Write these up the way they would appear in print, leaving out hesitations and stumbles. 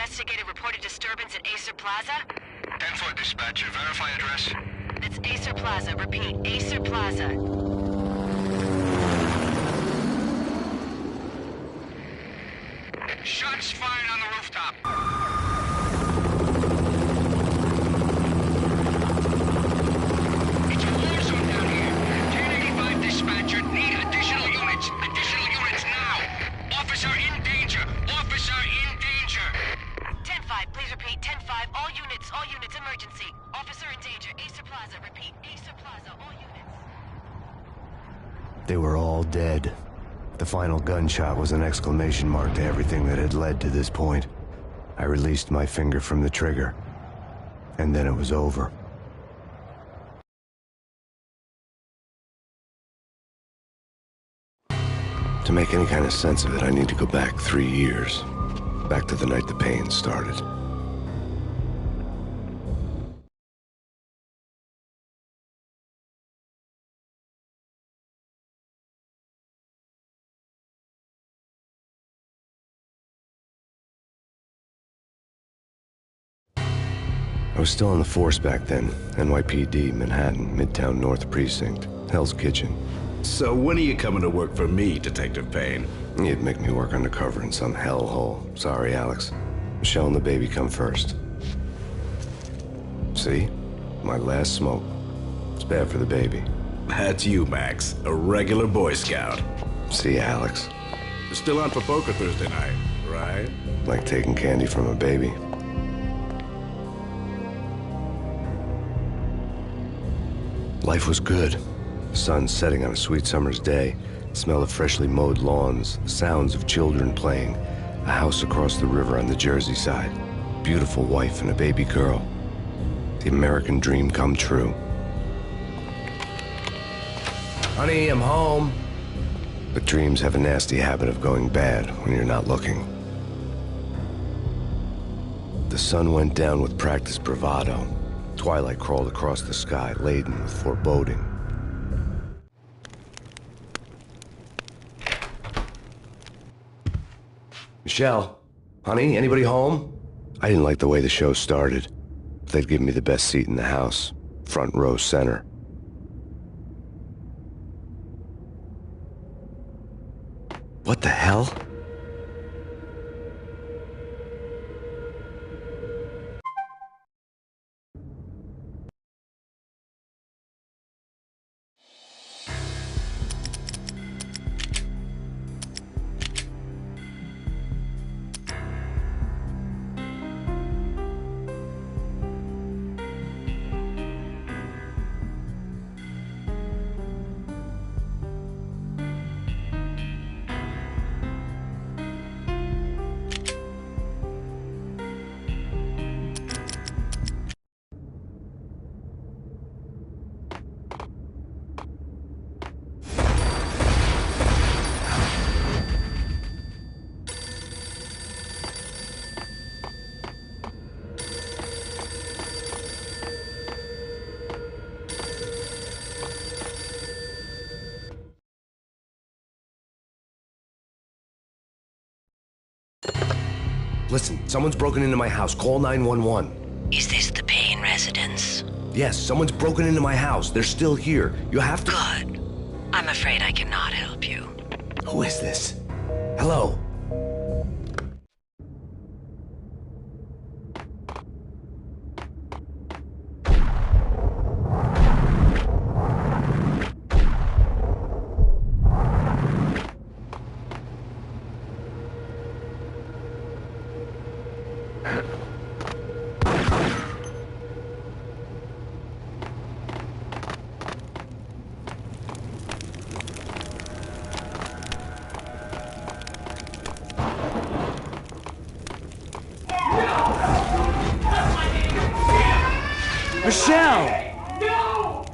investigated reported disturbance at Acer Plaza? 10-4 dispatcher, verify address. It's Acer Plaza. Repeat, Acer Plaza. Shots fired on the rooftop. It's a war zone down here. 1085 dispatcher, need additional units. Additional units now. Officer in danger. Officer in danger. 10-5, please repeat. 10-5, all units, emergency. Officer in danger, Acer Plaza. Repeat, Acer Plaza, all units. They were all dead. The final gunshot was an exclamation mark to everything that had led to this point. I released my finger from the trigger, and then it was over. To make any kind of sense of it, I need to go back 3 years. Back to the night the pain started. I was still on the force back then. NYPD, Manhattan, Midtown North Precinct, Hell's Kitchen. So when are you coming to work for me, Detective Payne? You'd make me work undercover in some hellhole. Sorry, Alex. Michelle and the baby come first. See? My last smoke. It's bad for the baby. That's you, Max. A regular Boy Scout. See, Alex. Still on for poker Thursday night, right? Like taking candy from a baby. Life was good. The sun setting on a sweet summer's day, the smell of freshly mowed lawns, the sounds of children playing, a house across the river on the Jersey side, beautiful wife and a baby girl. The American dream come true. Honey, I'm home. But dreams have a nasty habit of going bad when you're not looking. The sun went down with practiced bravado. Twilight crawled across the sky, laden with foreboding. Michelle? Honey, anybody home? I didn't like the way the show started. They'd give me the best seat in the house, front row center. What the hell? Listen, someone's broken into my house. Call 911. Is this the Payne residence? Yes, someone's broken into my house. They're still here. You have to... Good. I'm afraid I cannot help you. Who is this? Hello? Michelle! No!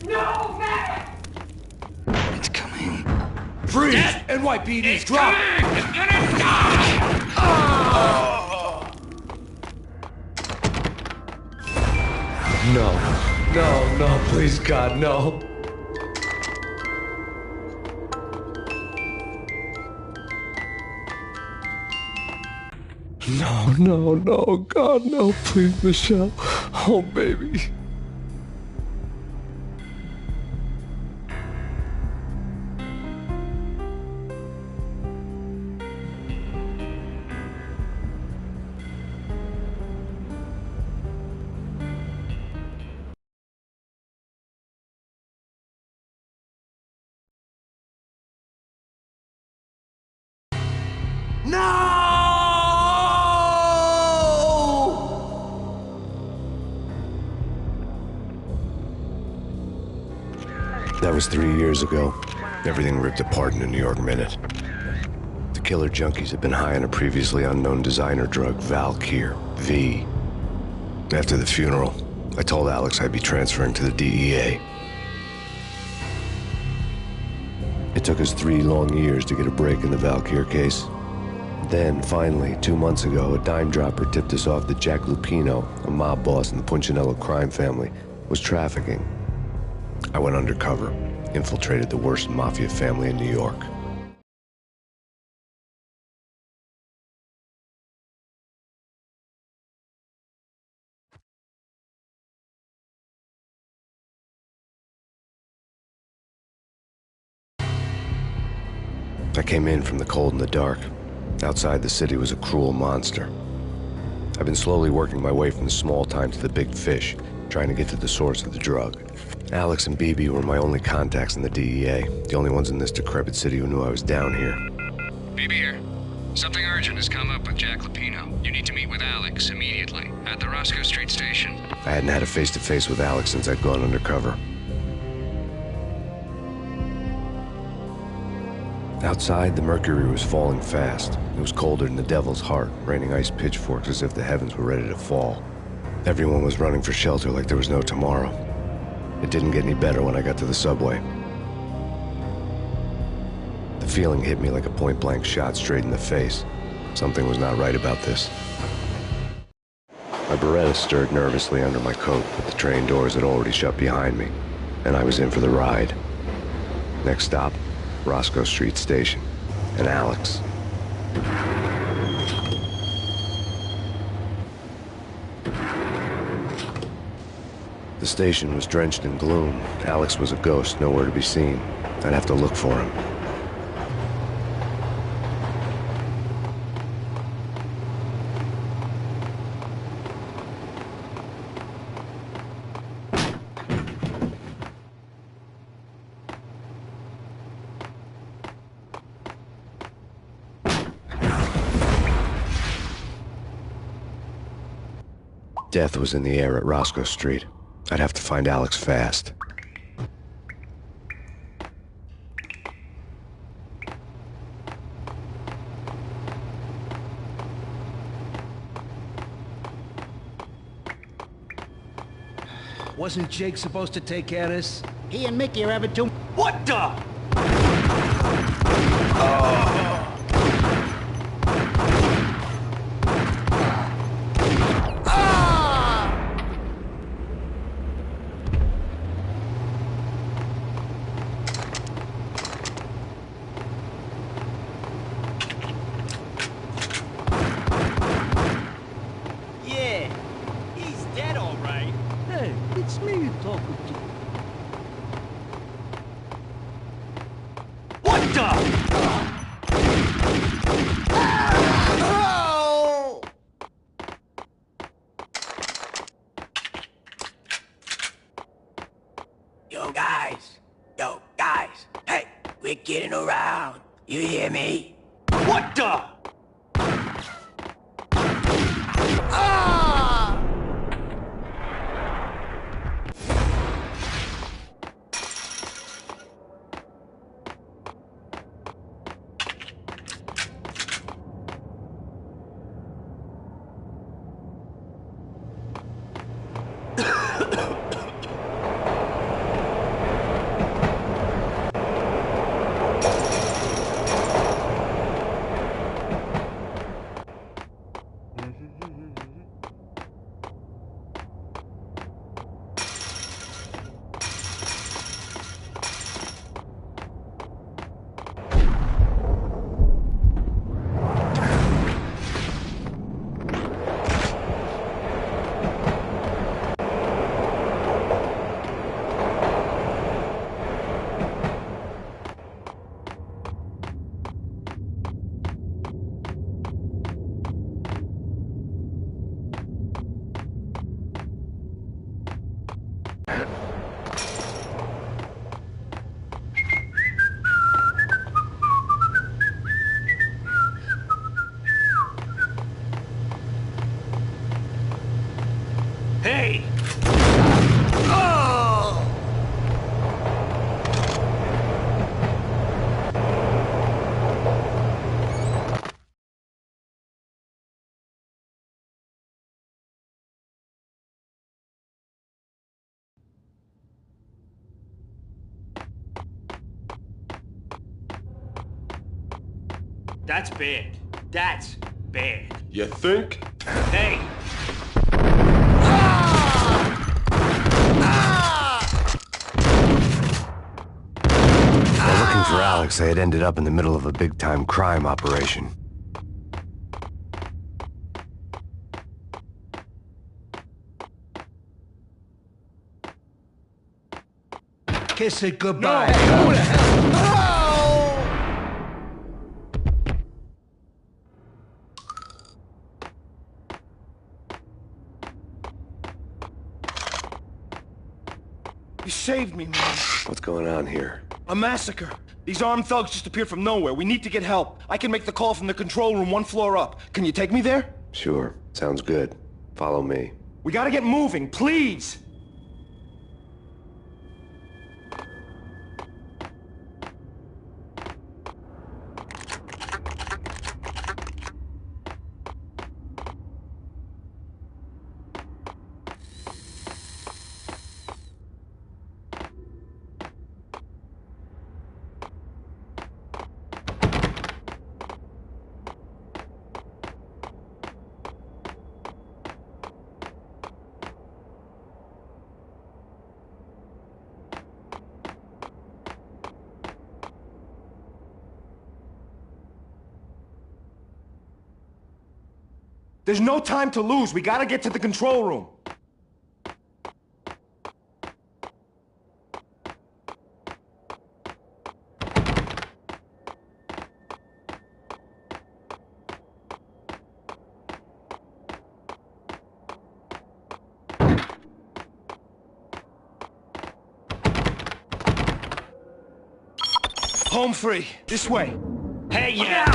No, Matt! It's coming. Freeze! NYPD's drop! It's gonna die! No, please, God, no. No, no, no, God, no, please, Michelle. Oh, baby. That was 3 years ago. Everything ripped apart in a New York minute. The killer junkies had been high on a previously unknown designer drug, Valkyr, V. After the funeral, I told Alex I'd be transferring to the DEA. It took us 3 long years to get a break in the Valkyr case. Then, finally, 2 months ago, a dime dropper tipped us off that Jack Lupino, a mob boss in the Punchinello crime family, was trafficking. I went undercover, infiltrated the worst mafia family in New York. I came in from the cold and the dark. Outside, the city was a cruel monster. I've been slowly working my way from the small time to the big fish, trying to get to the source of the drug. Alex and BB were my only contacts in the DEA, the only ones in this decrepit city who knew I was down here. BB here. Something urgent has come up with Jack Lupino. You need to meet with Alex immediately at the Roscoe Street station. I hadn't had a face-to-face with Alex since I'd gone undercover. Outside, the mercury was falling fast. It was colder than the devil's heart, raining ice pitchforks as if the heavens were ready to fall. Everyone was running for shelter like there was no tomorrow. It didn't get any better when I got to the subway. The feeling hit me like a point-blank shot straight in the face. Something was not right about this. My Beretta stirred nervously under my coat, but the train doors had already shut behind me, and I was in for the ride. Next stop, Roscoe Street Station, and Alex. The station was drenched in gloom. Alex was a ghost, nowhere to be seen. I'd have to look for him. Death was in the air at Roscoe Street. I'd have to find Alex fast. Wasn't Jake supposed to take care of this? He and Mickey are having too... What the? Yeah, he's dead all right. Hey, it's me you're talking to. What the? Oh! Yo guys, hey, we're getting around. You hear me? What the? Ah! Hey! That's bad. That's bad. You think? Hey! While looking for Alex, they had ended up in the middle of a big-time crime operation. Kiss it goodbye. No, who the hell? You saved me, man. What's going on here? A massacre. These armed thugs just appeared from nowhere. We need to get help. I can make the call from the control room 1 floor up. Can you take me there? Sure, sounds good. Follow me. We gotta get moving, please! There's no time to lose. We gotta get to the control room. Home free. This way. Hey, yeah!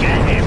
Get him!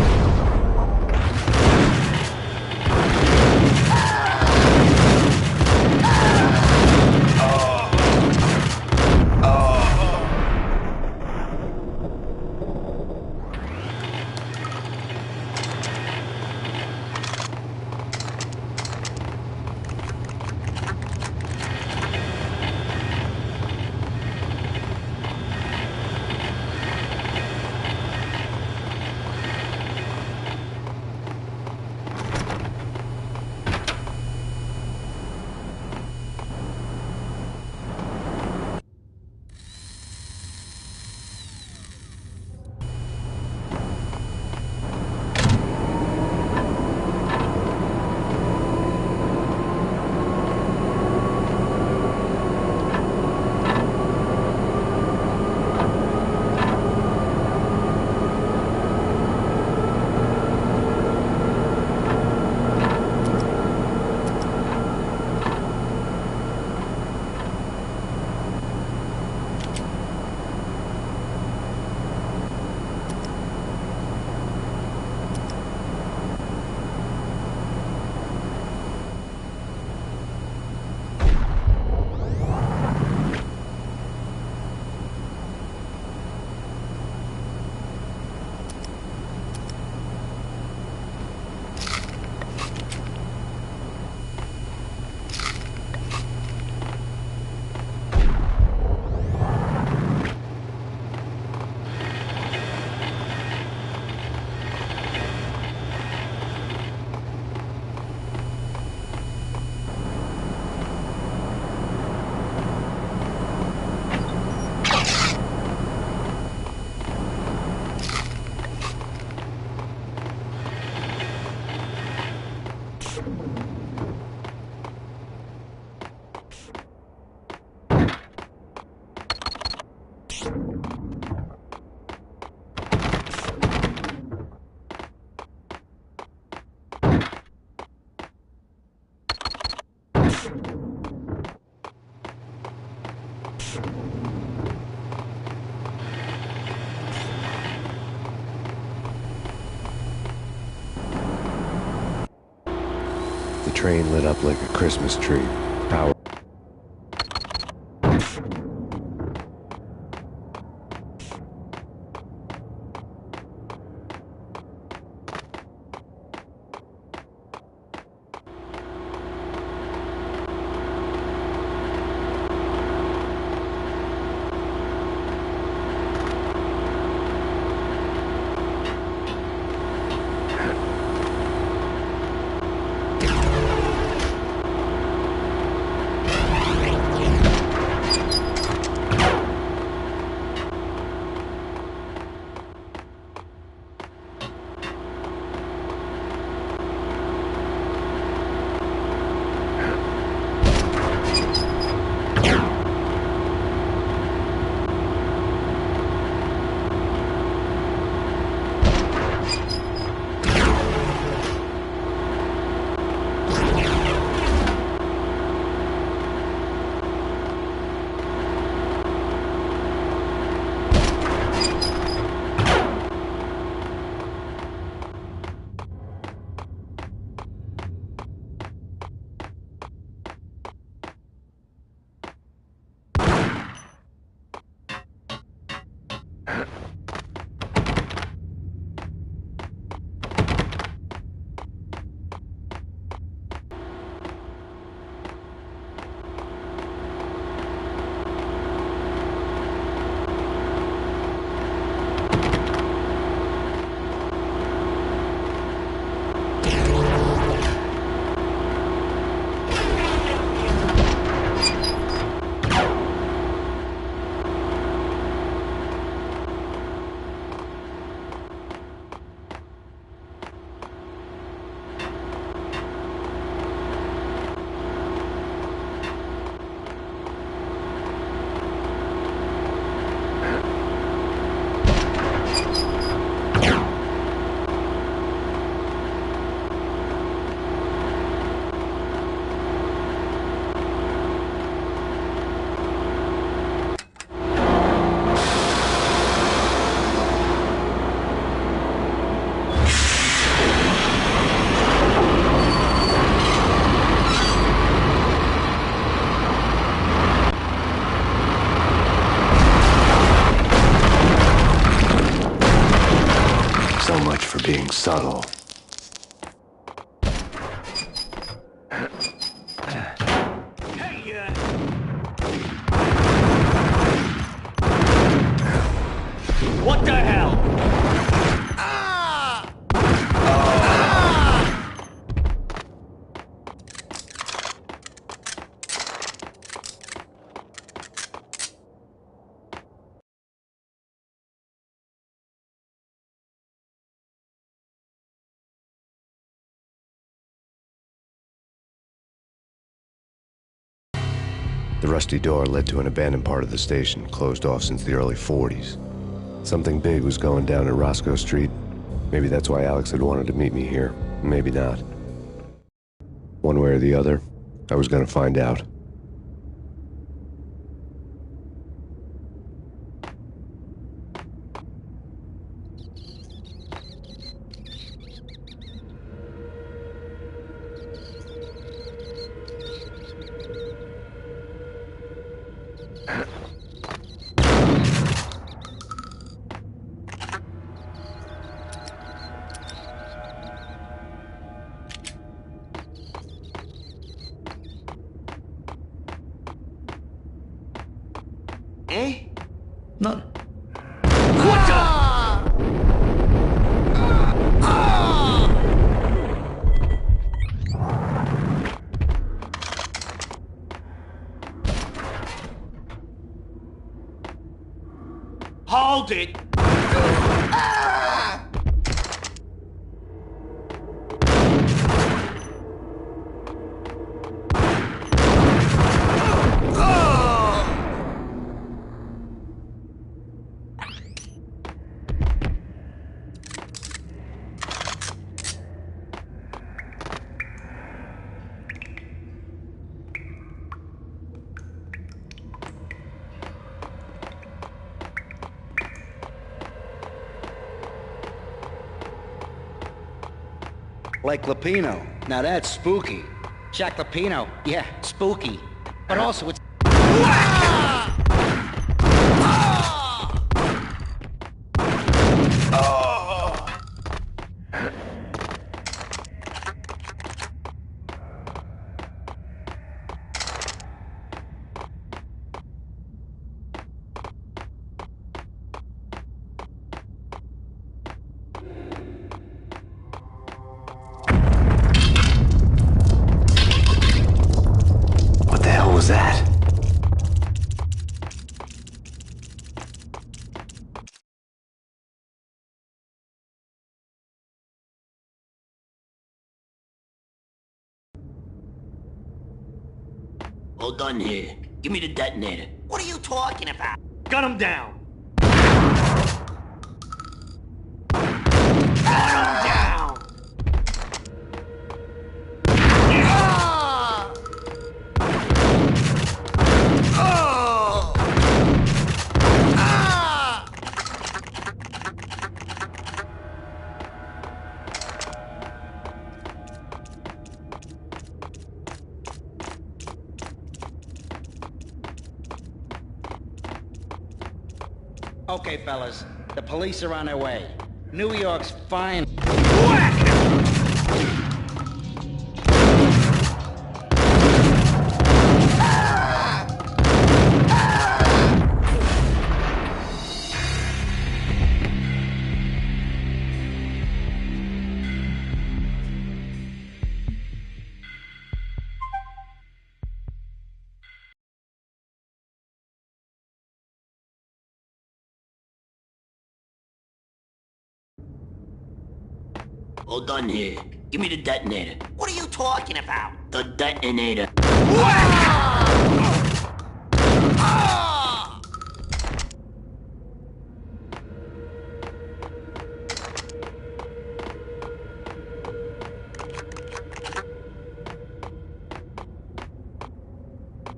The train lit up like a Christmas tree. Power. Being subtle. What the hell? The rusty door led to an abandoned part of the station, closed off since the early 40s. Something big was going down at Roscoe Street. Maybe that's why Alex had wanted to meet me here. Maybe not. One way or the other, I was gonna find out. Eh? No. What the? Hold it! Like Lapino. Now that's spooky. Jack Lapino, yeah, spooky. But also it's... What the hell was that? All done here. Give me the detonator. What are you talking about? Gun him down! Okay, fellas. The police are on their way. New York's fine. All done here. Give me the detonator. What are you talking about? The detonator.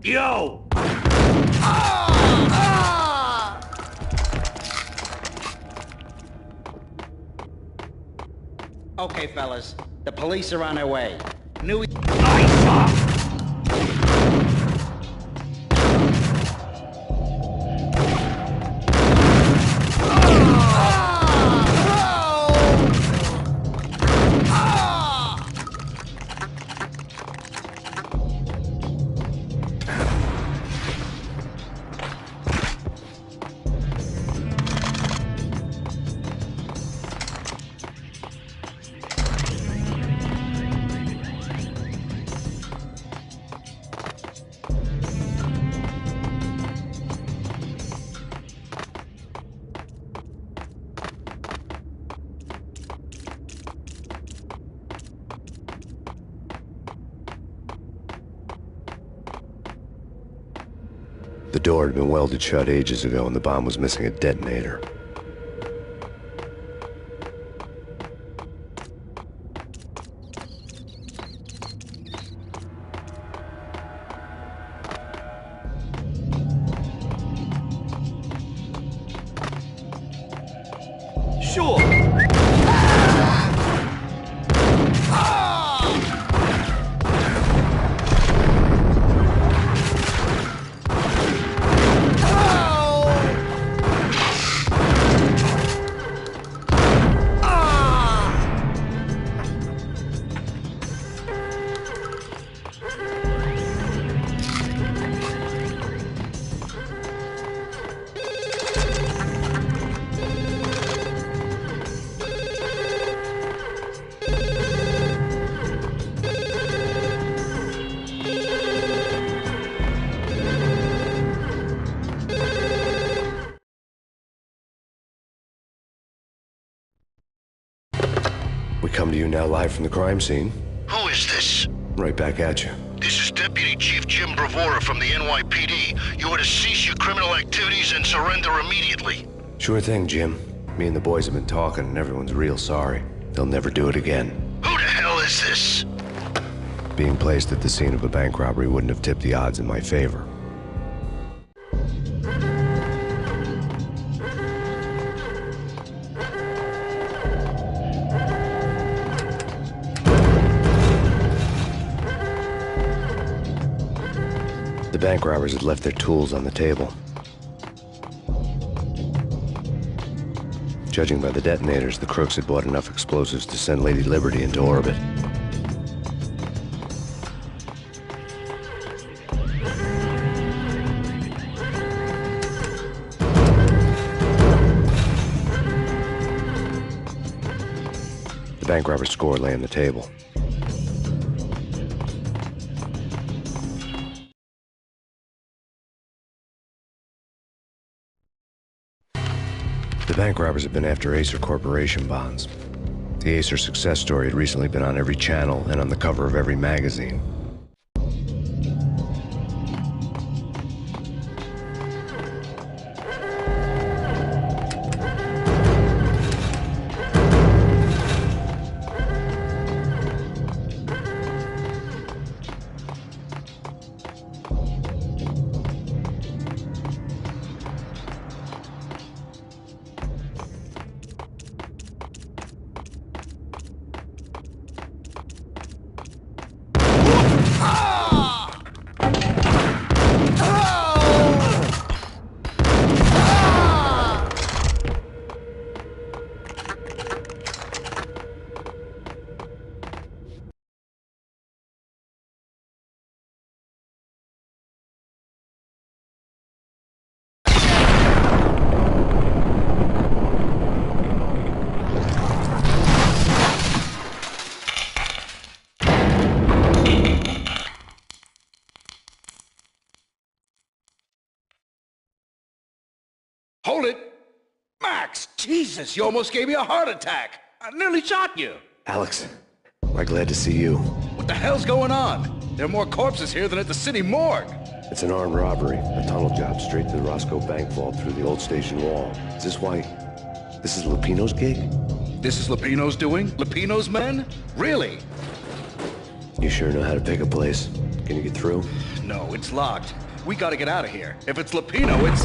Yo! Okay, fellas. The police are on their way. New... The door had been welded shut ages ago and the bomb was missing a detonator. Sure! We come to you now live from the crime scene. Who is this? Right back at you. This is Deputy Chief Jim Bravura from the NYPD. You are to cease your criminal activities and surrender immediately. Sure thing, Jim. Me and the boys have been talking and everyone's real sorry. They'll never do it again. Who the hell is this? Being placed at the scene of a bank robbery wouldn't have tipped the odds in my favor. The bank robbers had left their tools on the table. Judging by the detonators, the crooks had bought enough explosives to send Lady Liberty into orbit. The bank robber's score lay on the table. The bank robbers had been after Acer Corporation bonds. The Acer success story had recently been on every channel and on the cover of every magazine. Hold it! Max! Jesus, you almost gave me a heart attack! I nearly shot you! Alex, we're glad to see you. What the hell's going on? There are more corpses here than at the city morgue! It's an armed robbery, a tunnel job straight to the Roscoe Bank vault through the old station wall. Is this why... this is Lupino's gig? This is Lupino's doing? Lupino's men? Really? You sure know how to pick a place. Can you get through? No, it's locked. We gotta get out of here. If it's Lupino, it's...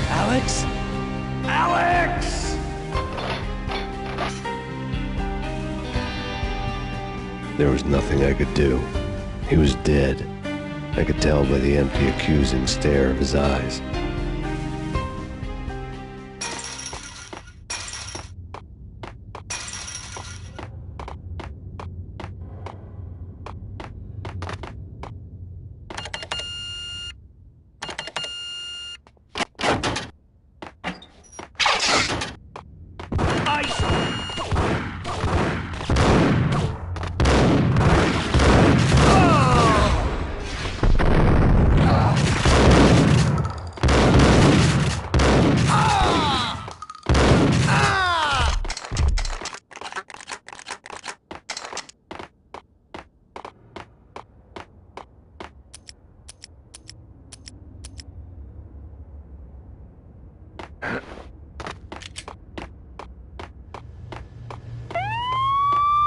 Alex? Alex! There was nothing I could do. He was dead. I could tell by the empty, accusing stare of his eyes.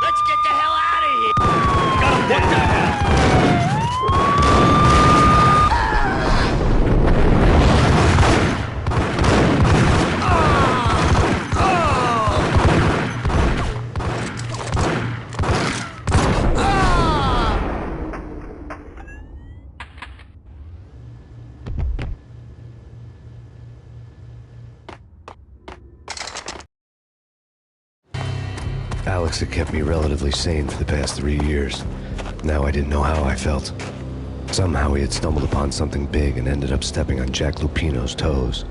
Let's get the hell out of here! What the hell? Alex had kept me relatively sane for the past 3 years. Now I didn't know how I felt. Somehow he had stumbled upon something big and ended up stepping on Jack Lupino's toes.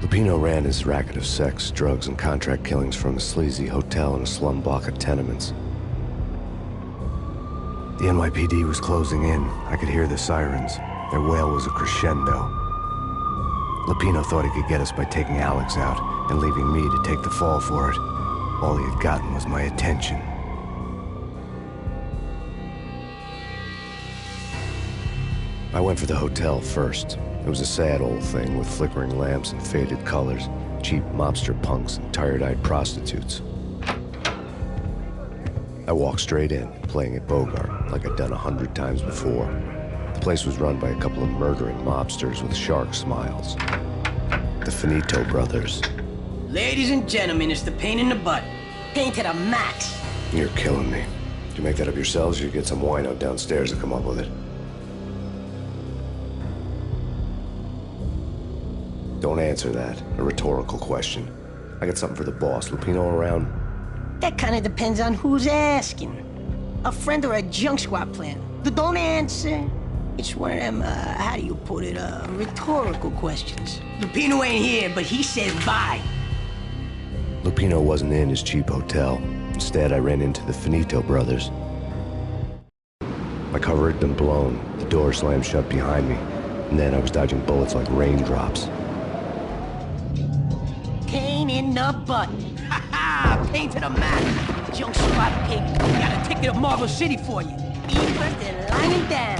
Lupino ran his racket of sex, drugs, and contract killings from a sleazy hotel in a slum block of tenements. The NYPD was closing in. I could hear the sirens. Their wail was a crescendo. Lupino thought he could get us by taking Alex out and leaving me to take the fall for it. All he had gotten was my attention. I went for the hotel first. It was a sad old thing with flickering lamps and faded colors, cheap mobster punks and tired-eyed prostitutes. I walked straight in, playing at Bogart like I'd done 100 times before. The place was run by a couple of murdering mobsters with shark smiles. The Finito brothers. Ladies and gentlemen, it's the pain in the butt. Pain to the max. You're killing me. Did you make that up yourselves, or you get some wino downstairs to come up with it? Don't answer that. A rhetorical question. I got something for the boss. Lupino around? That kind of depends on who's asking. A friend or a junk squad plan. Don't answer. It's one of them, how do you put it, rhetorical questions. Lupino ain't here, but he says bye. Lupino wasn't in his cheap hotel. Instead, I ran into the Finito brothers. My cover had been blown. The door slammed shut behind me. And then I was dodging bullets like raindrops. Pain in the butt. Ha ha! Pain to the max. Junk squad pig. Got a ticket to Marble City for you. Be first and line it down.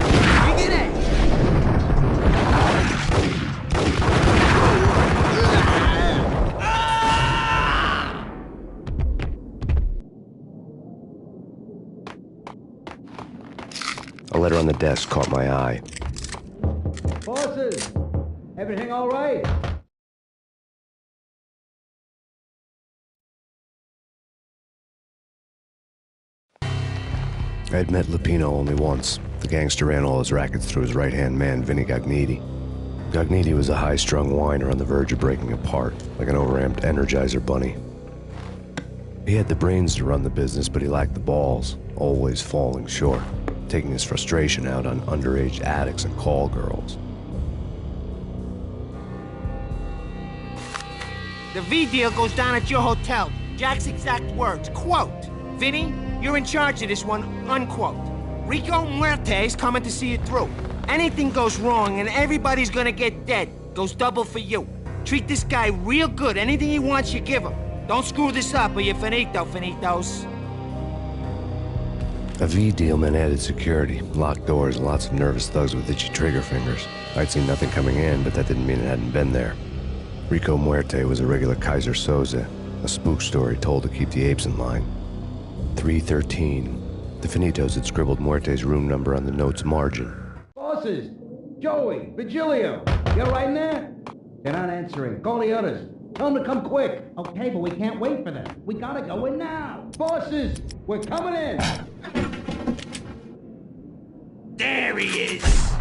Bring it in. A letter on the desk caught my eye. Bosses, everything all right? I had met Lupino only once. The gangster ran all his rackets through his right-hand man, Vinny Gagniti. Gagniti was a high-strung whiner on the verge of breaking apart, like an overamped Energizer bunny. He had the brains to run the business, but he lacked the balls, always falling short, taking his frustration out on underage addicts and call girls. The V deal goes down at your hotel. Jack's exact words, quote, "Vinny, you're in charge of this one," unquote. Rico Muerte's coming to see it through. Anything goes wrong and everybody's gonna get dead. Goes double for you. Treat this guy real good. Anything he wants, you give him. Don't screw this up or you're finito, finitos. A V deal meant added security, locked doors, and lots of nervous thugs with itchy trigger fingers. I'd seen nothing coming in, but that didn't mean it hadn't been there. Rico Muerte was a regular Kaiser Soze, a spook story told to keep the apes in line. 313. The Finitos had scribbled Muerte's room number on the note's margin. Bosses, Joey, Virgilio, you all right in there? They're not answering. Call the others. Tell them to come quick. Okay, but we can't wait for them. We gotta go in now. Bosses, we're coming in. There he is!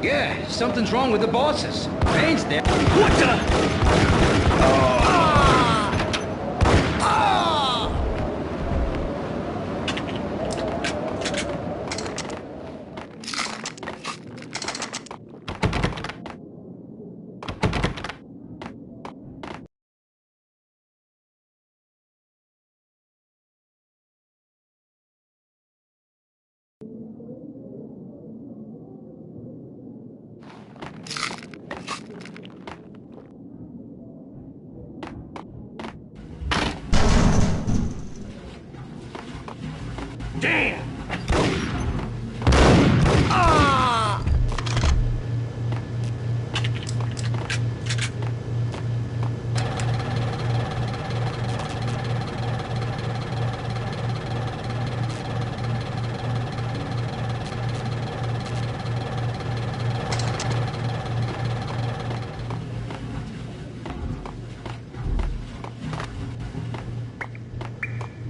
Yeah, something's wrong with the bosses. Pain's there. What the? Damn!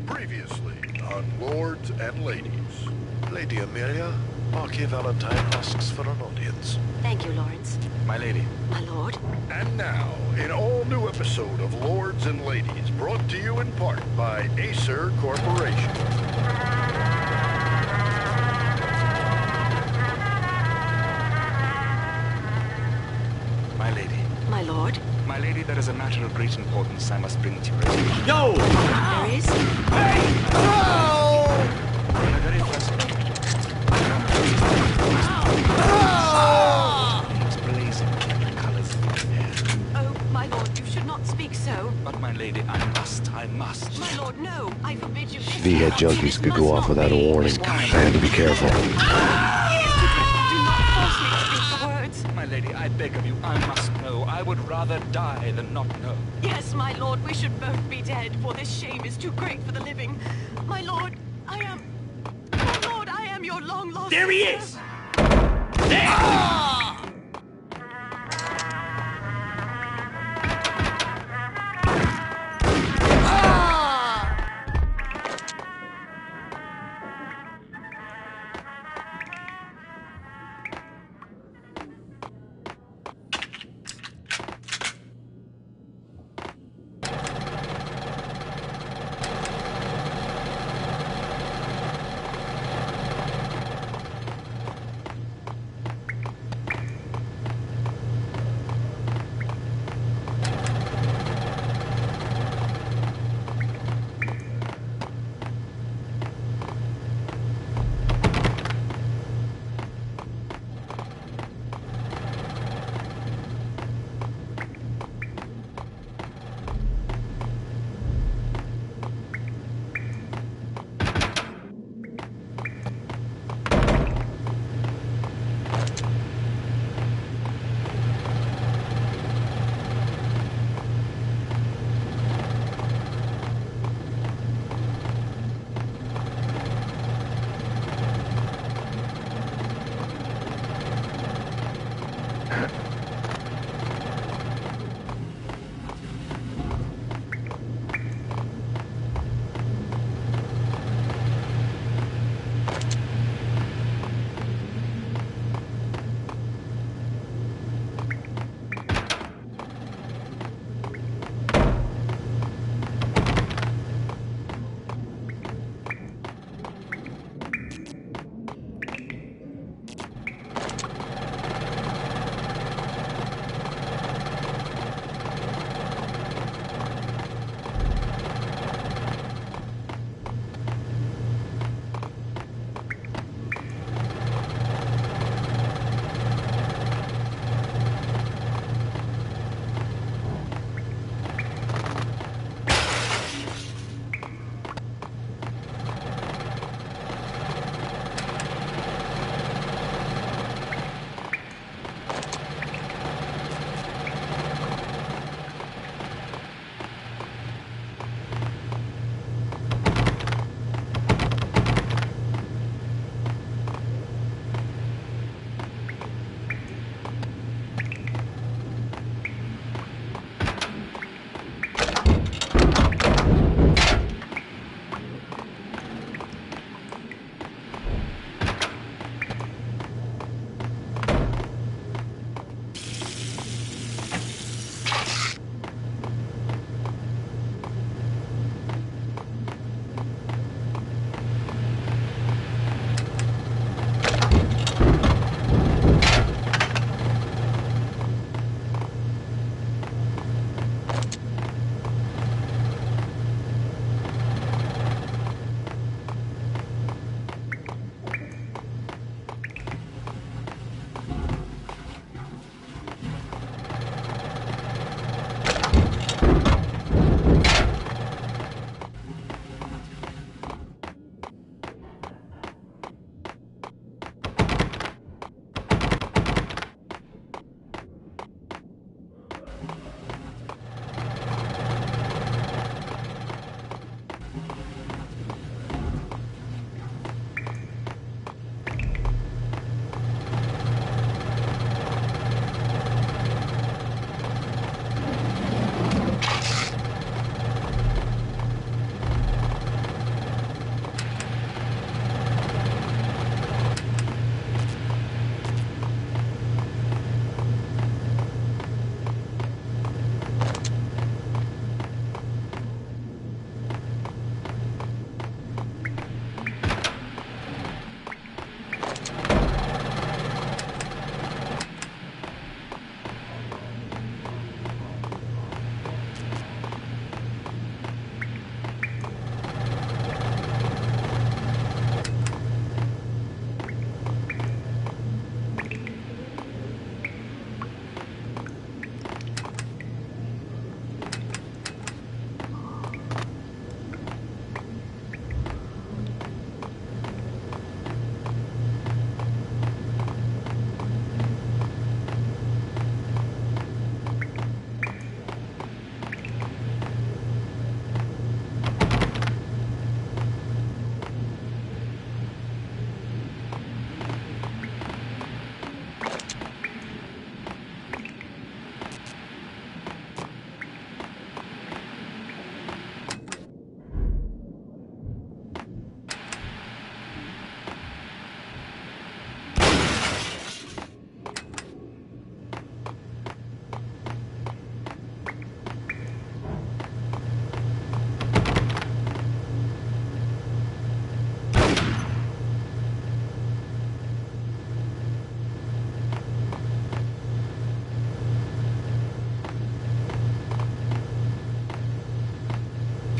Previously on Lords and Ladies. Lady Amelia, Marquis Valentine asks for an audience. Lawrence. Thank you, Lawrence. My lady. My lord. And now, an all-new episode of Lords and Ladies, brought to you in part by Acer Corporation. My lady. My lord. My lady, there is a matter of great importance I must bring to your attention. Yo! There is? In the very first it's blazing like the colors of the air. Oh, my lord, you should not speak so. But my lady, I must. My lord, no. I forbid you. V-head junkies could go off without a warning. I had to be careful. Do not force me to speak the words. My lady, I beg of you, I must know. I would rather die than not know. Yes, my lord, we should both be dead, for this shame is too great for the living. My lord, I am your long-lost... There he is!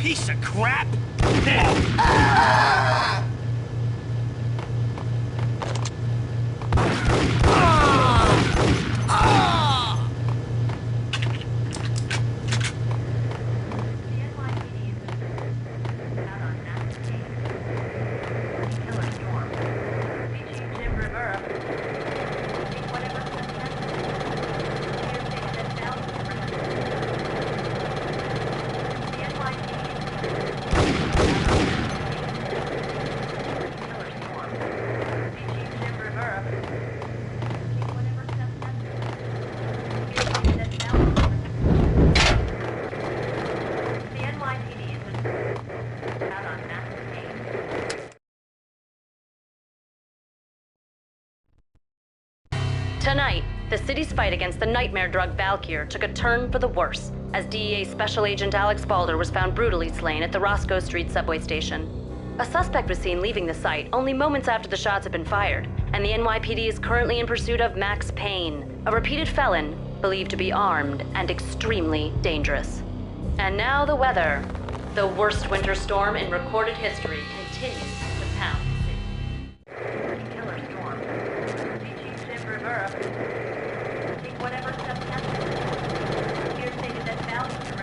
piece of crap! Tonight, the city's fight against the nightmare drug Valkyr took a turn for the worse, as DEA Special Agent Alex Balder was found brutally slain at the Roscoe Street subway station. A suspect was seen leaving the site only moments after the shots had been fired, and the NYPD is currently in pursuit of Max Payne, a repeated felon believed to be armed and extremely dangerous. And now the weather. The worst winter storm in recorded history continues to pound the city. Killer storm. DG Jim Rivera. Take whatever steps necessary. Here stated that Valkyr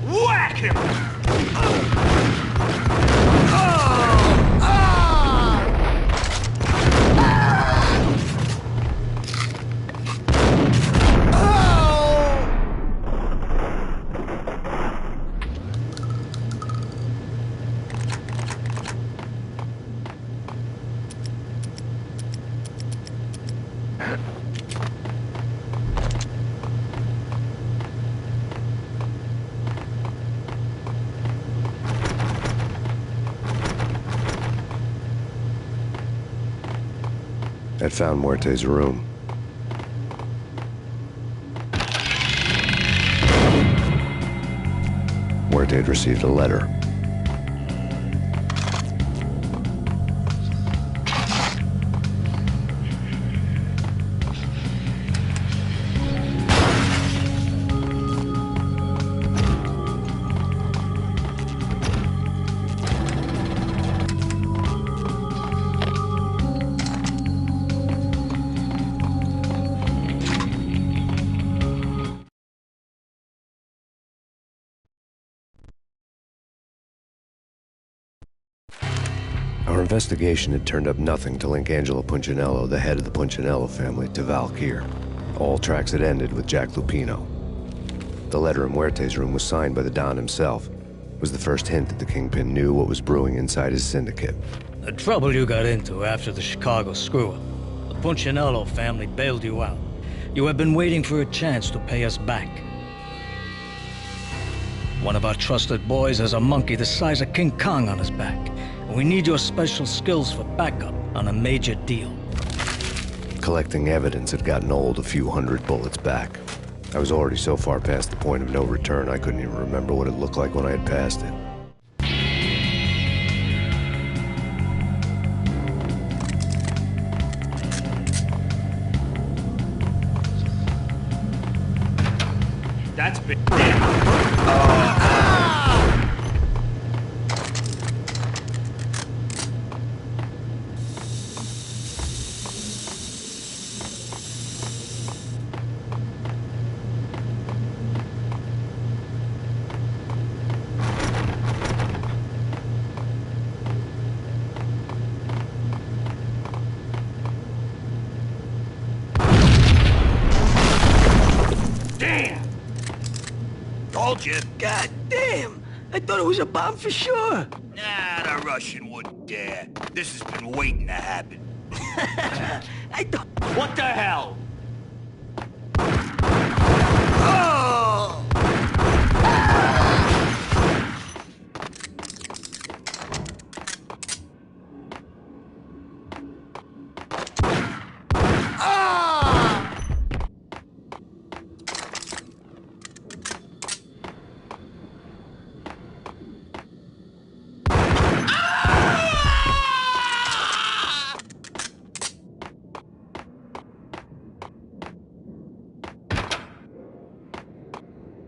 Whack him! I'd found Muerte's room. Muerte had received a letter. Our investigation had turned up nothing to link Angelo Punchinello, the head of the Punchinello family, to Valkyr. All tracks had ended with Jack Lupino. The letter in Muerte's room was signed by the Don himself. It was the first hint that the Kingpin knew what was brewing inside his syndicate. The trouble you got into after the Chicago screw-up. The Punchinello family bailed you out. You have been waiting for a chance to pay us back. One of our trusted boys has a monkey the size of King Kong on his back. We need your special skills for backup on a major deal. Collecting evidence had gotten old a few hundred bullets back. I was already so far past the point of no return I couldn't even remember what it looked like when I had passed it. That's big. Told you. God damn! I thought it was a bomb for sure. Nah, the Russian wouldn't dare. This has been waiting to happen. I don't... What the hell?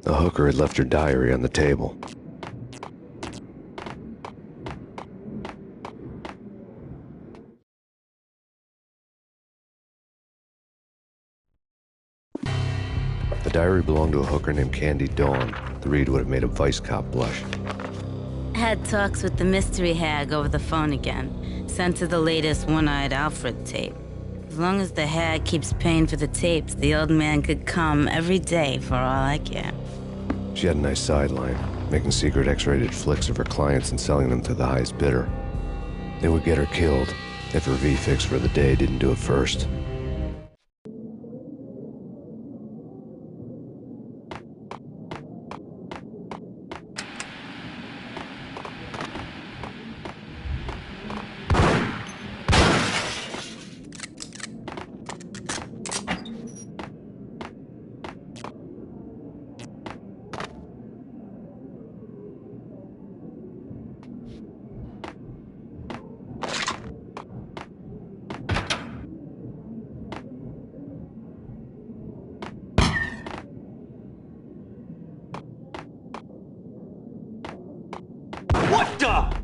The hooker had left her diary on the table. The diary belonged to a hooker named Candy Dawn. The read would have made a vice cop blush. Had talks with the mystery hag over the phone again. Sent her the latest One-Eyed Alfred tape. As long as the hag keeps paying for the tapes, the old man could come every day for all I care. She had a nice sideline, making secret X-rated flicks of her clients and selling them to the highest bidder. They would get her killed if her V-fix for the day didn't do it first. What the?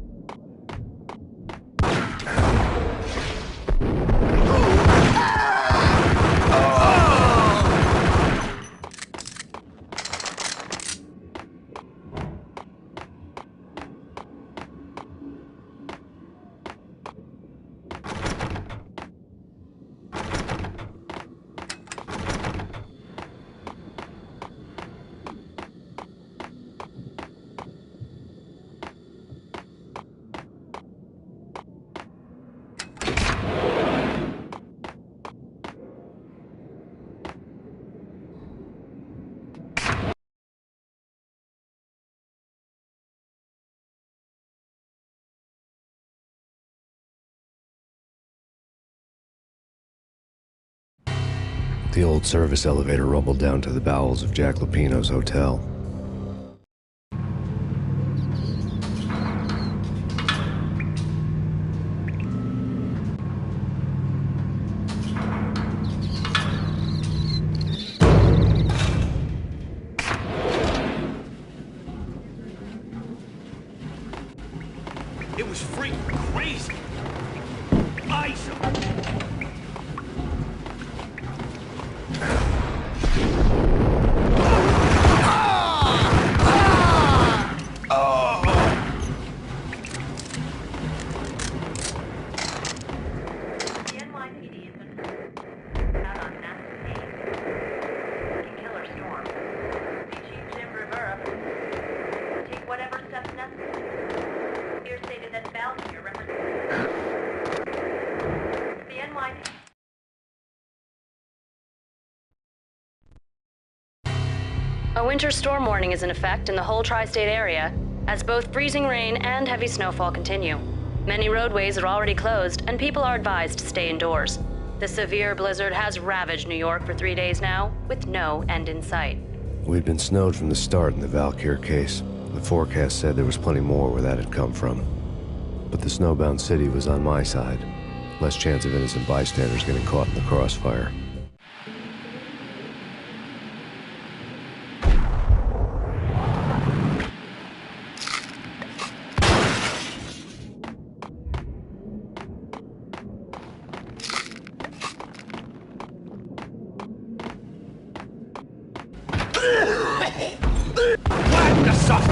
The old service elevator rumbled down to the bowels of Jack Lupino's hotel. It was freaking crazy. Ice. A winter storm warning is in effect in the whole tri-state area, as both freezing rain and heavy snowfall continue. Many roadways are already closed, and people are advised to stay indoors. The severe blizzard has ravaged New York for 3 days now, with no end in sight. We'd been snowed from the start in the Valkyr case. The forecast said there was plenty more where that had come from. But the snowbound city was on my side. Less chance of innocent bystanders getting caught in the crossfire. What the stuff?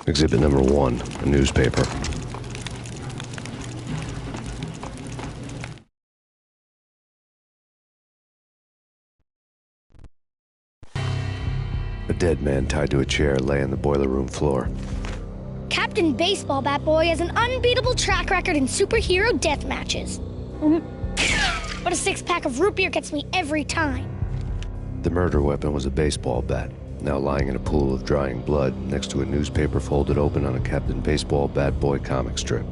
Exhibit number 1, a newspaper. A dead man tied to a chair lay on the boiler room floor. Captain Baseball Bat Boy has an unbeatable track record in superhero death matches. But a 6-pack of root beer gets me every time. The murder weapon was a baseball bat, now lying in a pool of drying blood next to a newspaper folded open on a Captain Baseball Bat Boy comic strip.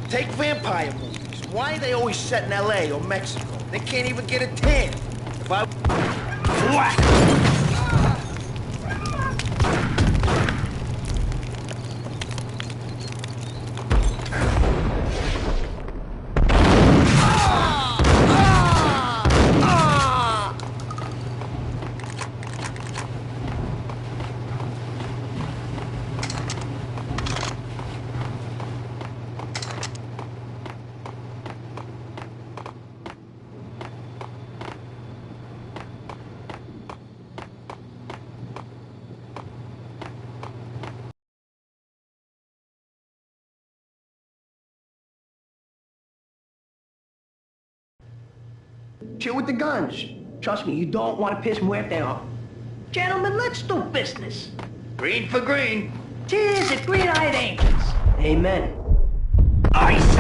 Take vampire movies. Why are they always set in L.A. or Mexico? They can't even get a tan. If I... Whack! Chill with the guns. Trust me, you don't want to piss Muerte off. Gentlemen, let's do business. Green for green. Cheers at Green-Eyed Angels. Amen. Ice!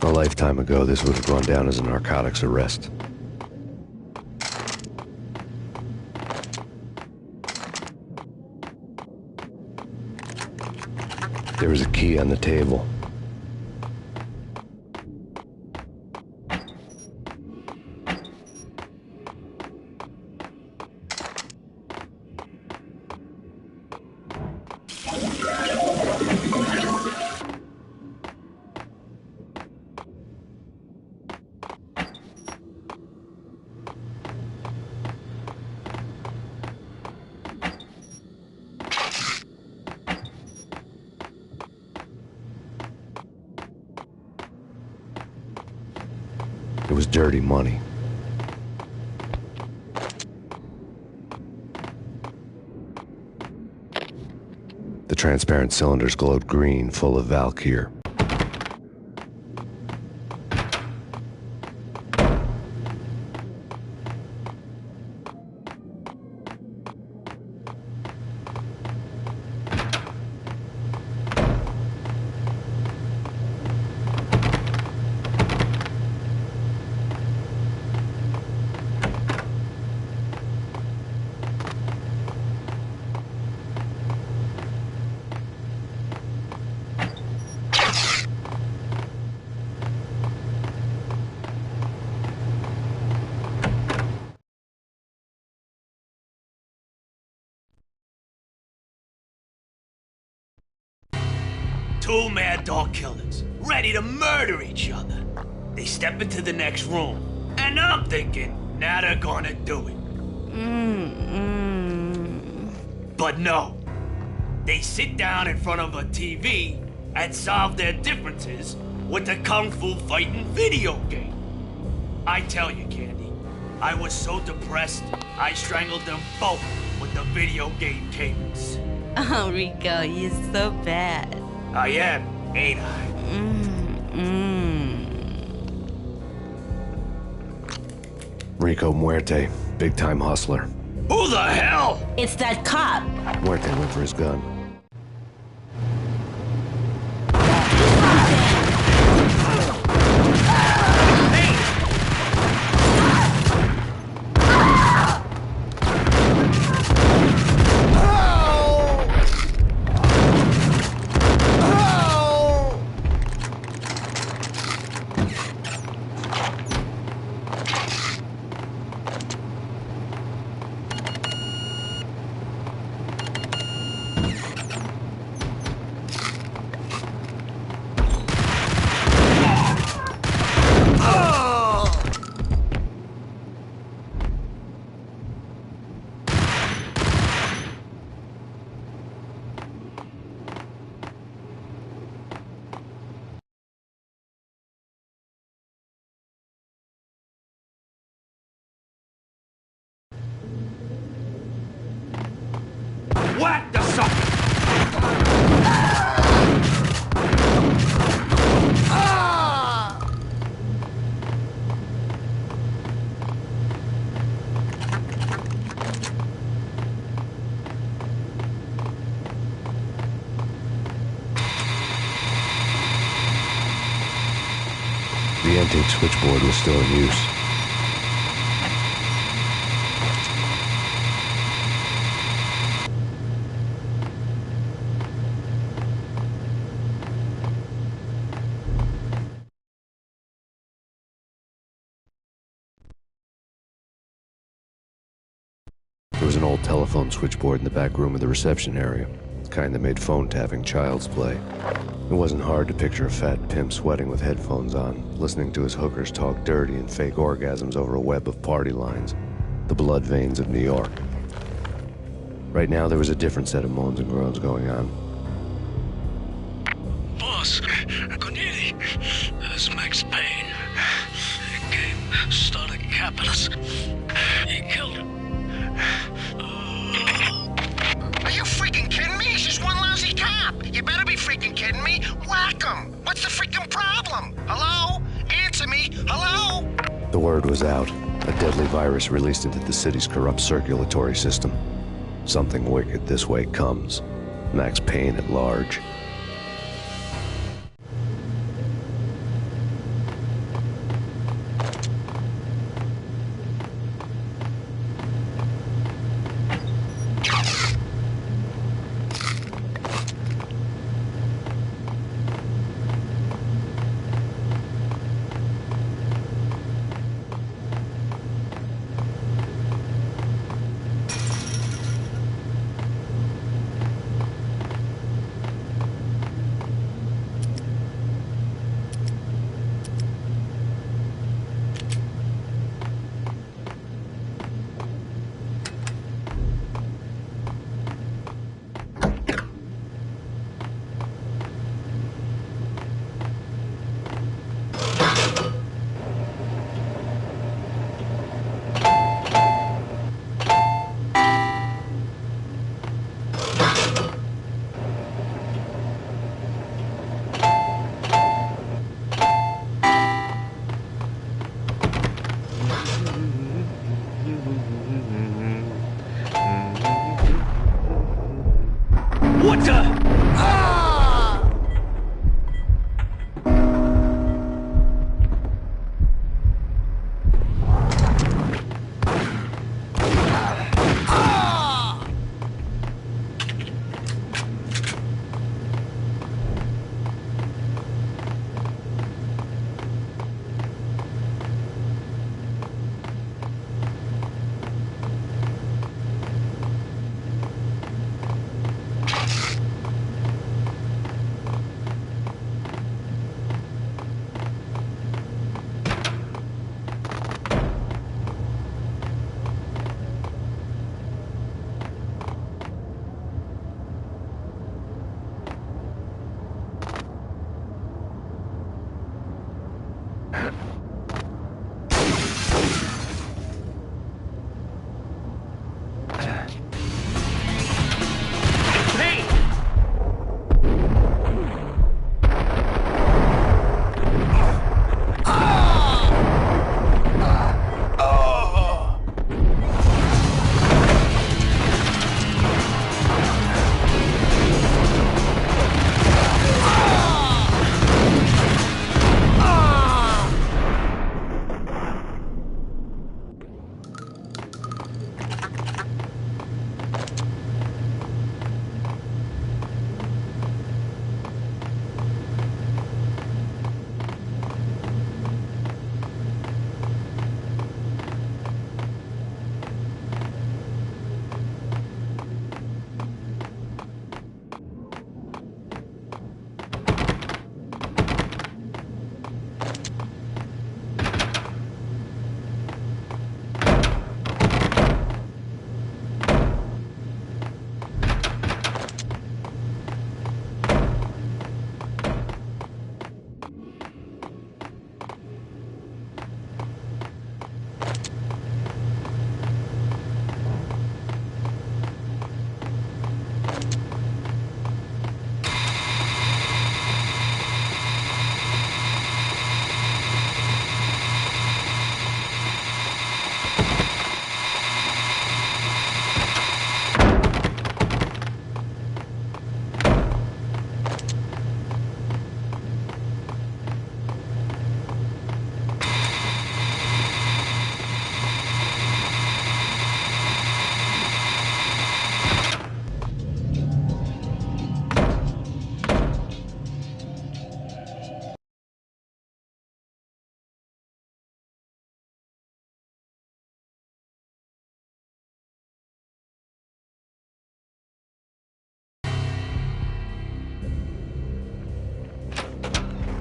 A lifetime ago, this would have gone down as a narcotics arrest. There was a key on the table. It was dirty money. The transparent cylinders glowed green, full of Valkyr. Two mad dog killers, ready to murder each other. They step into the next room, and I'm thinking, now they're gonna do it. But no. They sit down in front of a TV and solve their differences with a kung fu fighting video game. I tell you, Candy, I was so depressed, I strangled them both with the video game cables. Oh, Rico, you're so bad. I am, ain't I? Rico Muerte, big-time hustler. Who the hell? It's that cop. Muerte went for his gun. gigantic switchboard was still in use. There was an old telephone switchboard in the back room of the reception area, the kind that made phone tapping child's play. It wasn't hard to picture a fat pimp sweating with headphones on, listening to his hookers talk dirty and fake orgasms over a web of party lines, the blood veins of New York. Right now, there was a different set of moans and groans going on. Boss, Corneli, this is Max Payne. He came, started capping us. He killed him. Are you freaking kidding me? He's just one lousy cop. You better be freaking kidding me. Whack him. What's the freaking problem? Hello? Answer me. Hello? The word was out. A deadly virus released into the city's corrupt circulatory system. Something wicked this way comes. Max Payne at large. What the?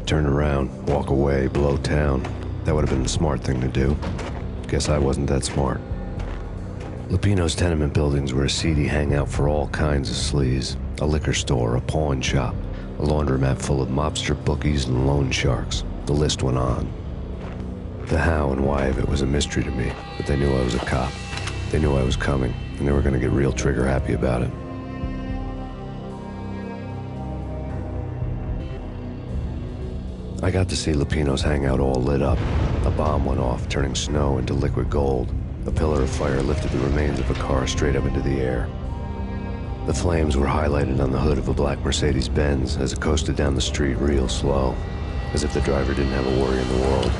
turn around, walk away, blow town. That would have been the smart thing to do. Guess I wasn't that smart. Lupino's tenement buildings were a seedy hangout for all kinds of sleaze. A liquor store, a pawn shop, a laundromat full of mobster bookies and loan sharks. The list went on. The how and why of it was a mystery to me, but they knew I was a cop. They knew I was coming, and they were going to get real trigger happy about it. I got to see Lupino's hangout all lit up. A bomb went off, turning snow into liquid gold. A pillar of fire lifted the remains of a car straight up into the air. The flames were highlighted on the hood of a black Mercedes-Benz as it coasted down the street real slow, as if the driver didn't have a worry in the world.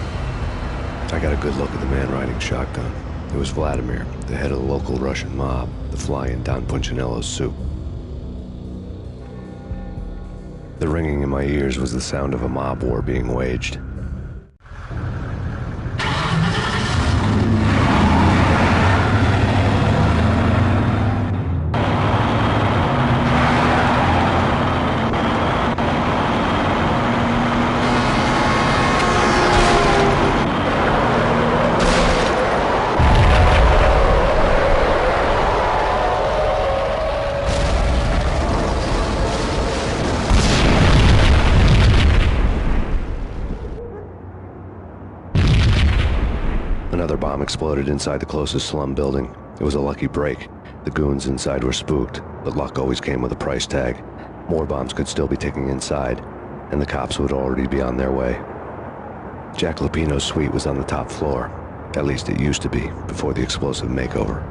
I got a good look at the man riding shotgun. It was Vladimir, the head of the local Russian mob, the fly in Don Punchinello's soup. The ringing in my ears was the sound of a mob war being waged. Another bomb exploded inside the closest slum building. It was a lucky break. The goons inside were spooked, but luck always came with a price tag. More bombs could still be ticking inside, and the cops would already be on their way. Jack Lupino's suite was on the top floor. At least it used to be, before the explosive makeover.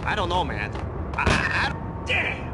I don't know, man. Damn!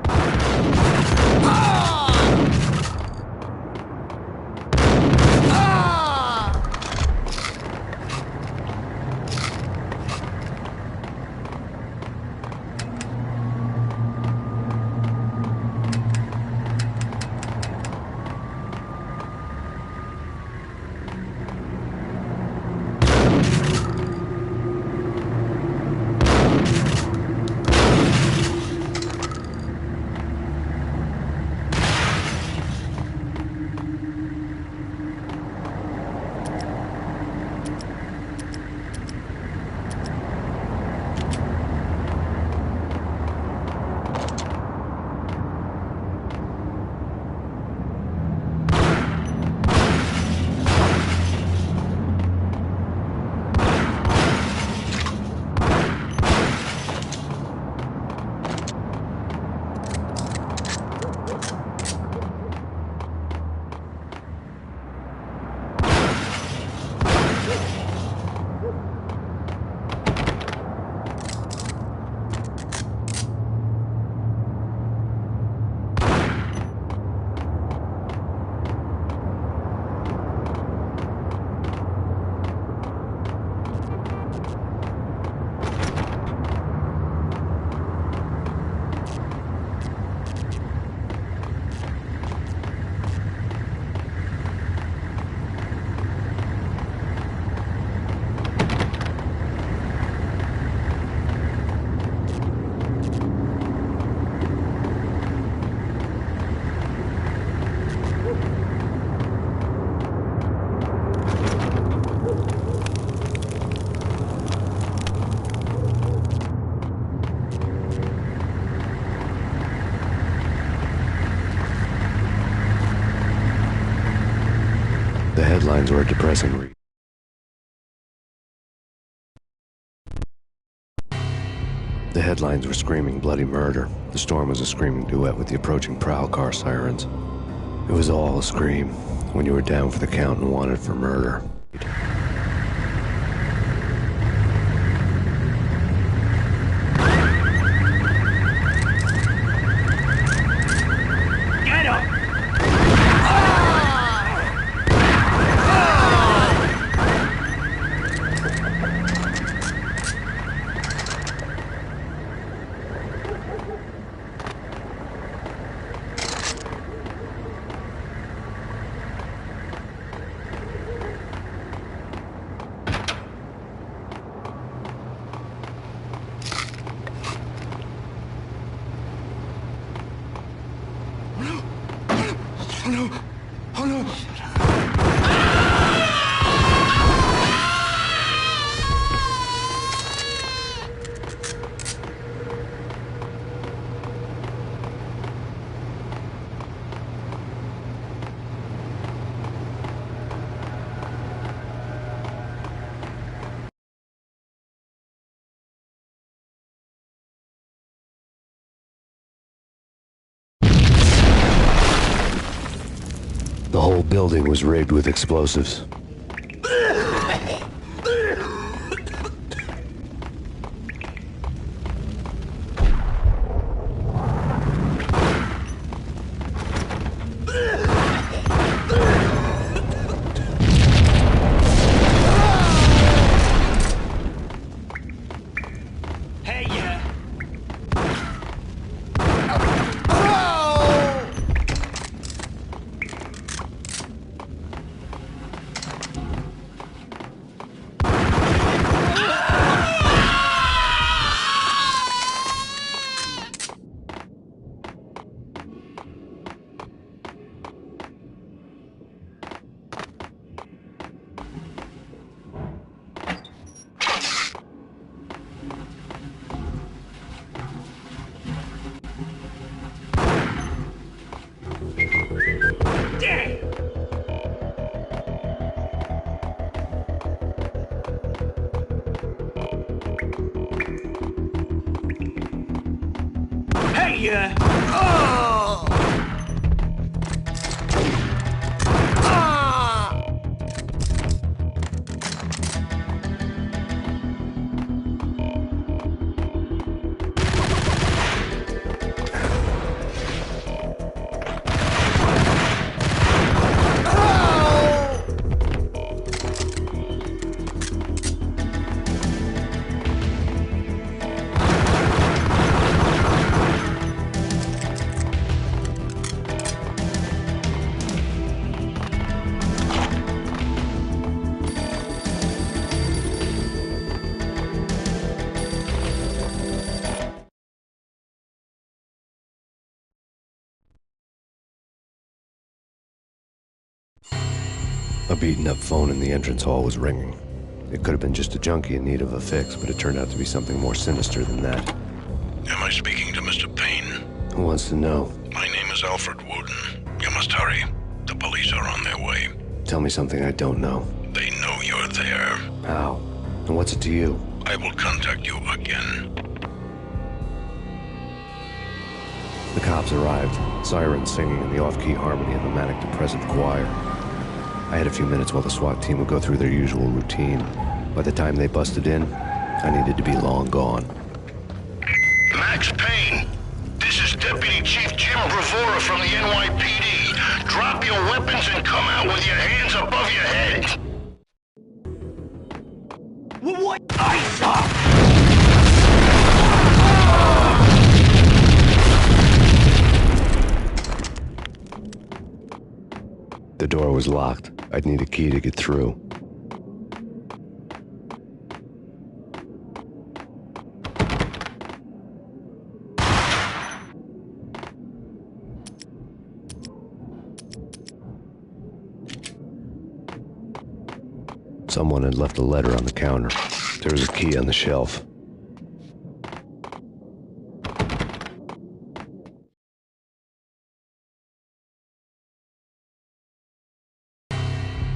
The headlines were a depressing read. The headlines were screaming bloody murder. The storm was a screaming duet with the approaching prowl car sirens. It was all a scream when you were down for the count and wanted for murder. Get up! Oh no! Oh no! The whole building was rigged with explosives. Hey, yeah. Hey, yeah. Oh! A beaten-up phone in the entrance hall was ringing. It could have been just a junkie in need of a fix, but it turned out to be something more sinister than that. Am I speaking to Mr. Payne? Who wants to know? My name is Alfred Wooten. You must hurry. The police are on their way. Tell me something I don't know. They know you're there. How? And what's it to you? I will contact you again. The cops arrived, sirens singing in the off-key harmony of a manic-depressive choir. I had a few minutes while the SWAT team would go through their usual routine. By the time they busted in, I needed to be long gone. Max Payne, this is Deputy Chief Jim Bravura from the NYPD. Drop your weapons and come out with your hands above your head. What? I saw! The door was locked. I'd need a key to get through. Someone had left a letter on the counter. There was a key on the shelf.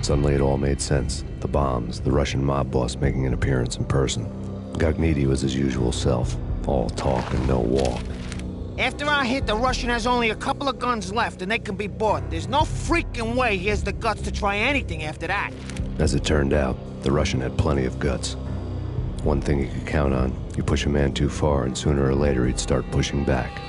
Suddenly it all made sense. The bombs, the Russian mob boss making an appearance in person. Gognitti was his usual self. All talk and no walk. After our hit, the Russian has only a couple of guns left and they can be bought. There's no freaking way he has the guts to try anything after that. As it turned out, the Russian had plenty of guts. One thing you could count on, you push a man too far and sooner or later he'd start pushing back.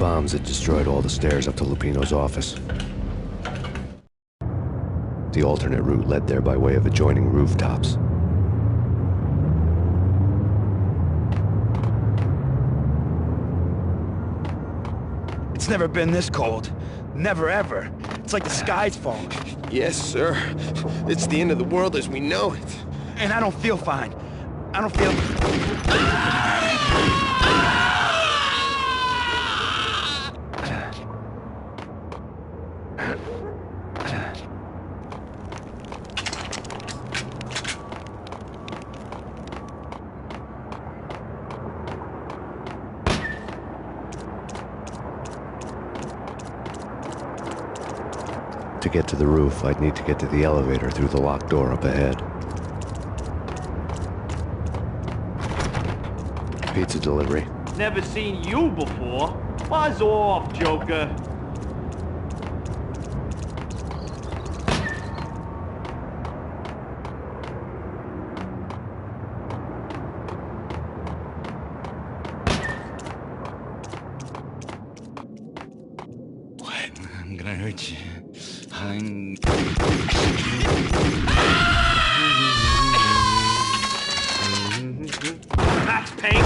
bombs had destroyed all the stairs up to Lupino's office. The alternate route led there by way of adjoining rooftops. It's never been this cold. Never ever. It's like the sky's falling. Yes, sir. It's the end of the world as we know it. And I don't feel fine. I don't feel... To get to the roof, I'd need to get to the elevator through the locked door up ahead. Pizza delivery. Never seen you before. Buzz off, Joker. I'm gonna hurt you. Max Payne.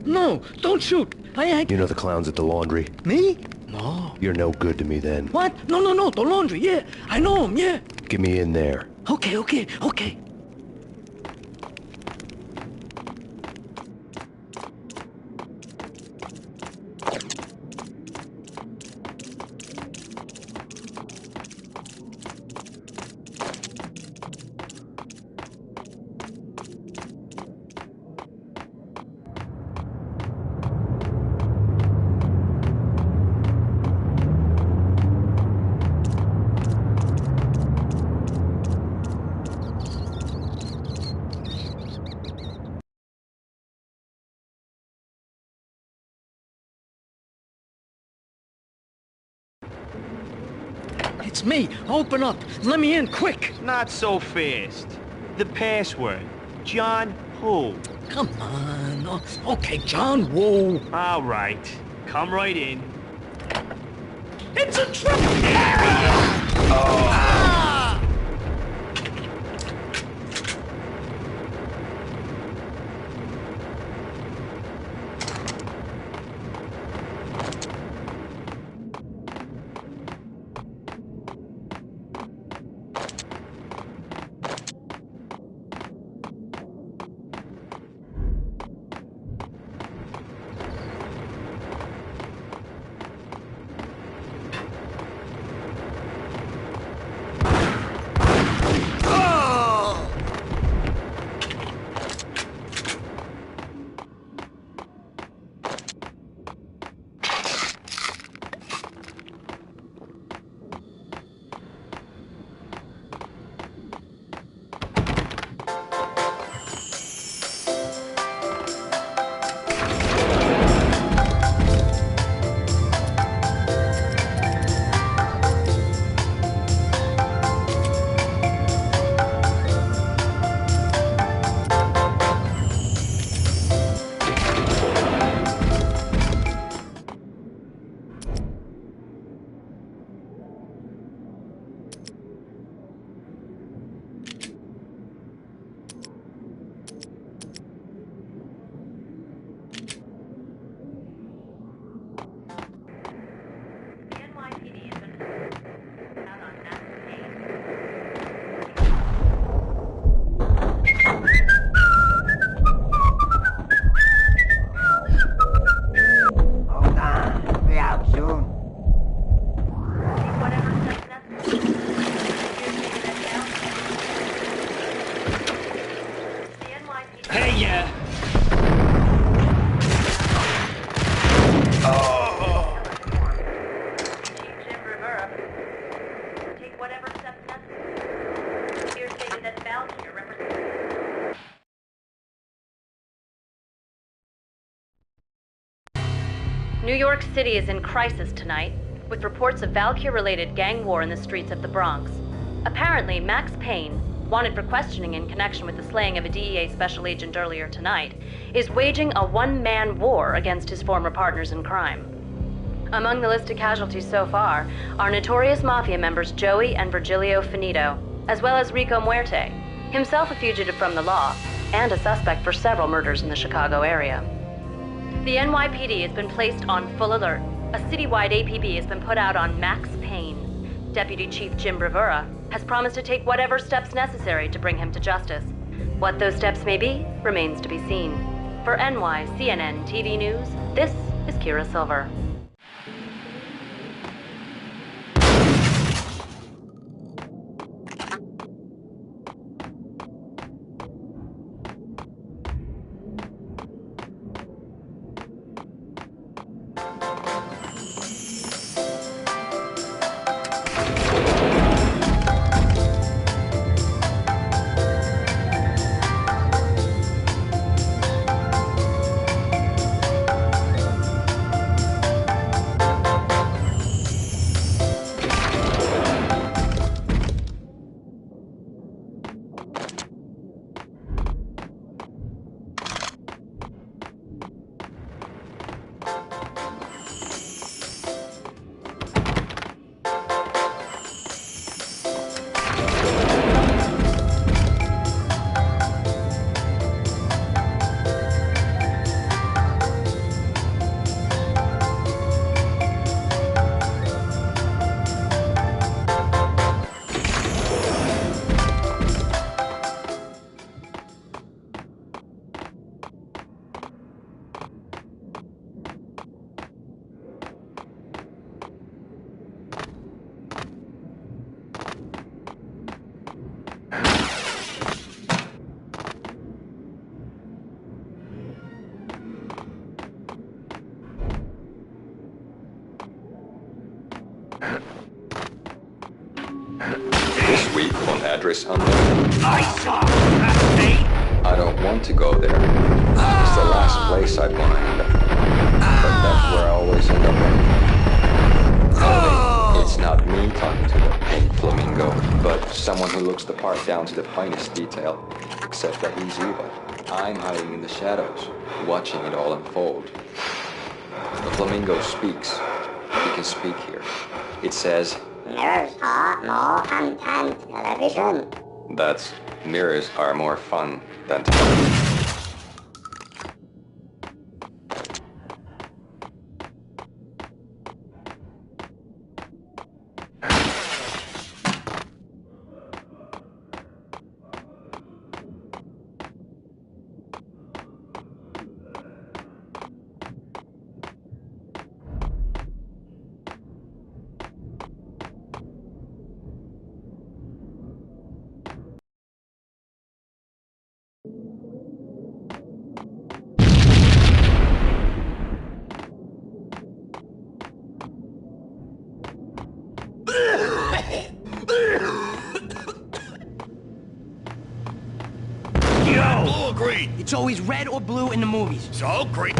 No, don't shoot. I ain't... You know the clowns at the laundry? Me? No. You're no good to me then. What? No, the laundry, yeah. I know him, yeah. Get me in there. Okay. It's me. Open up. Let me in, quick. Not so fast. The password. John who? Come on. Oh, okay, John Woo. All right. Come right in. It's a trap! there. Take whatever steps necessary. Here stated that Valkyr represents... New York City is in crisis tonight, with reports of Valkyr-related gang war in the streets of the Bronx. Apparently, Max Payne, wanted for questioning in connection with the slaying of a DEA special agent earlier tonight, is waging a one-man war against his former partners in crime. Among the listed casualties so far are notorious mafia members Joey and Virgilio Finito, as well as Rico Muerte, himself a fugitive from the law, and a suspect for several murders in the Chicago area. The NYPD has been placed on full alert. A citywide APB has been put out on Max Payne. Deputy Chief Jim Bravura has promised to take whatever steps necessary to bring him to justice. What those steps may be remains to be seen. For NYCNN TV News, this is Kira Silver. This week on Address Unknown. I saw that thing! I don't want to go there. It's the last place I'd want to end up. But that's where I always end up anyway. It's not me talking to the pink flamingo, but someone who looks the part down to the finest detail. Except that he's evil. I'm hiding in the shadows, watching it all unfold. The flamingo speaks. He can speak here. It says, Mirrors are more fun than television. that's mirrors are more fun than television. Blue or green? It's always red or blue in the movies. So green.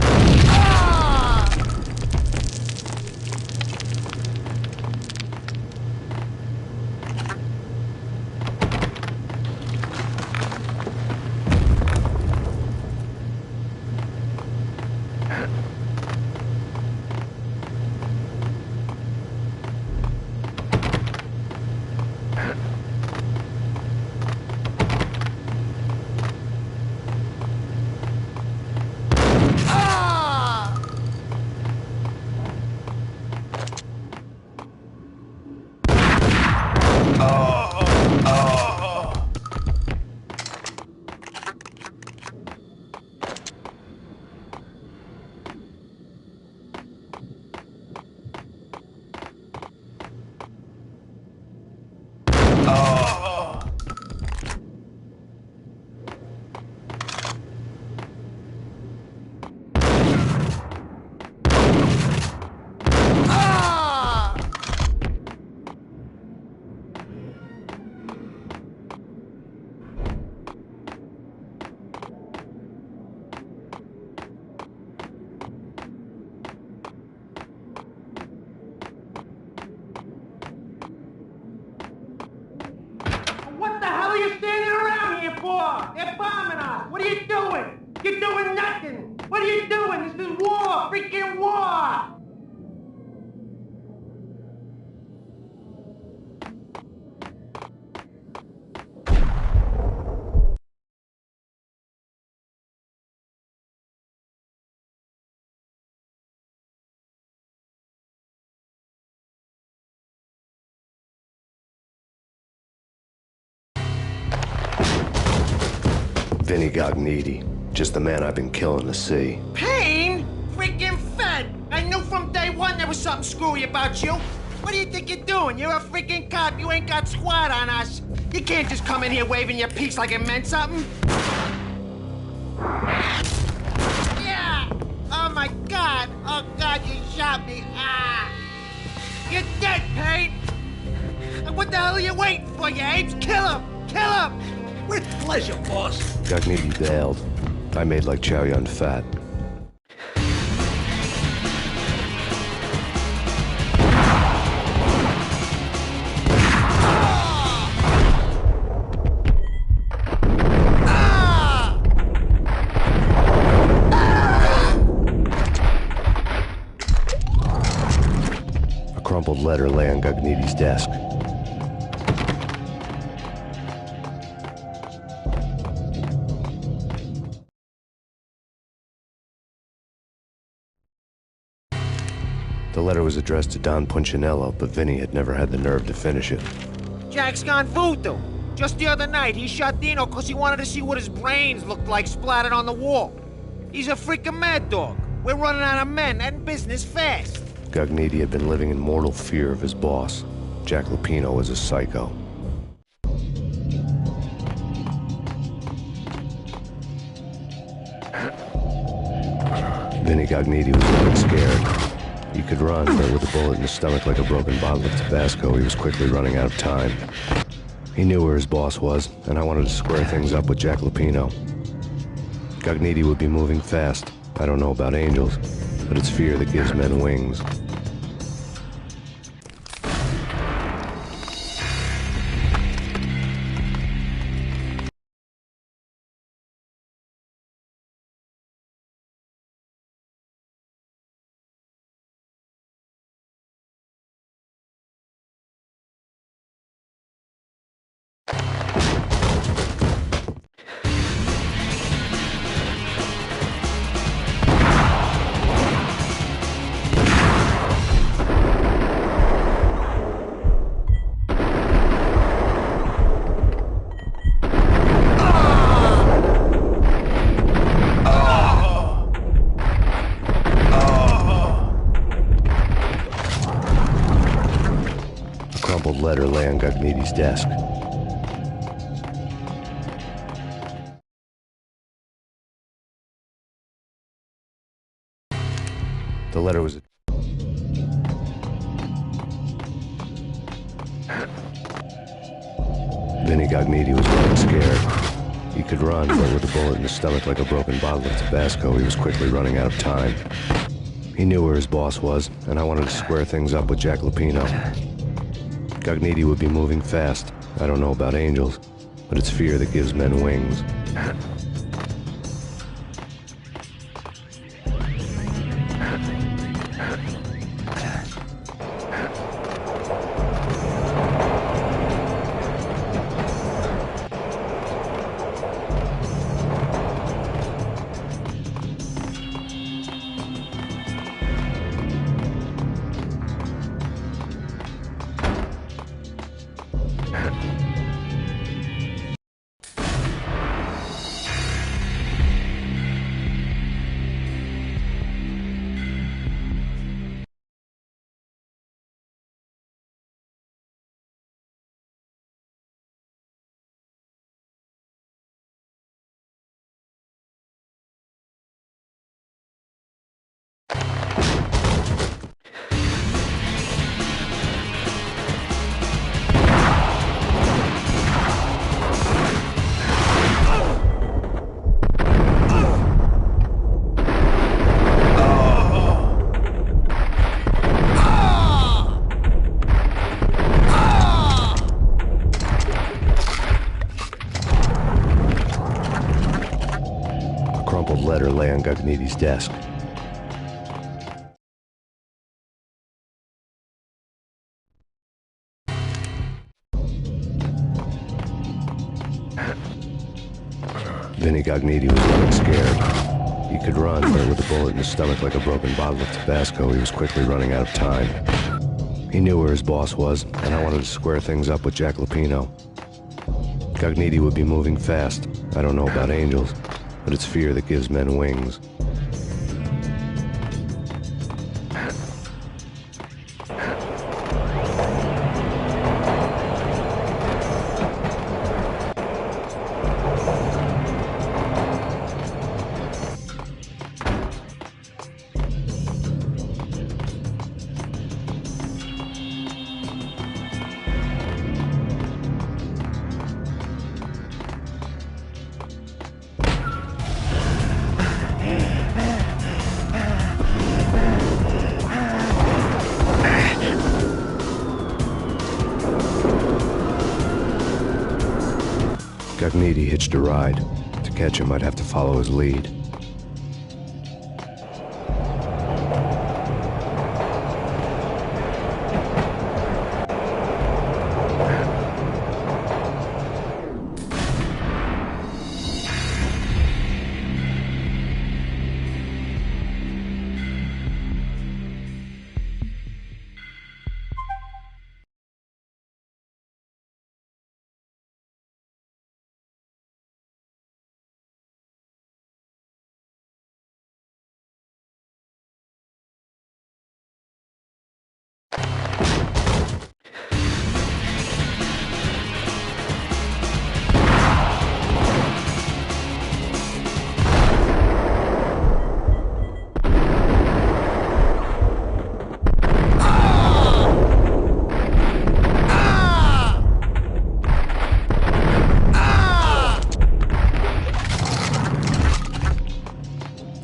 war! What are you doing? You're doing nothing! What are you doing? This is war! Freaking war! Vinny Gognitti. Just the man I've been killing to see. Payne? Freaking Fed! I knew from day one there was something screwy about you. What do you think you're doing? You're a freaking cop. You ain't got squat on us. You can't just come in here waving your piece like it meant something. Yeah! Oh my God! Oh God, you shot me! Ah! You're dead, Payne! What the hell are you waiting for, you apes? Kill him! Kill him! With pleasure, boss. Gognitti bailed. I made like Chow Yun Fat. A crumpled letter lay on Gognitti's desk. The letter was addressed to Don Punchinello, but Vinny had never had the nerve to finish it. Jack's gone voodoo. Just the other night, he shot Dino because he wanted to see what his brains looked like splattered on the wall. He's a freaking mad dog. We're running out of men and business fast. Gognitti had been living in mortal fear of his boss. Jack Lupino was a psycho. Vinny Gognitti was really scared. He could run, but with a bullet in his stomach like a broken bottle of Tabasco, he was quickly running out of time. He knew where his boss was, and I wanted to square things up with Jack Lupino. Gognitti would be moving fast. I don't know about angels, but it's fear that gives men wings. Letter lay on Gognitti's desk. The letter was... Vinny Gognitti was running scared. He could run, but with a bullet in his stomach like a broken bottle of Tabasco, he was quickly running out of time. He knew where his boss was, and I wanted to square things up with Jack Lupino. Gognitti would be moving fast. I don't know about angels, but it's fear that gives men wings. crumpled letter lay on Gagniti's desk. Vinny Gagniti was running scared. He could run, but with a bullet in his stomach like a broken bottle of Tabasco, he was quickly running out of time. He knew where his boss was, and I wanted to square things up with Jack Lupino. Gagniti would be moving fast. I don't know about angels, but it's fear that gives men wings. Gagniti hitched a ride. To catch him, I'd have to follow his lead.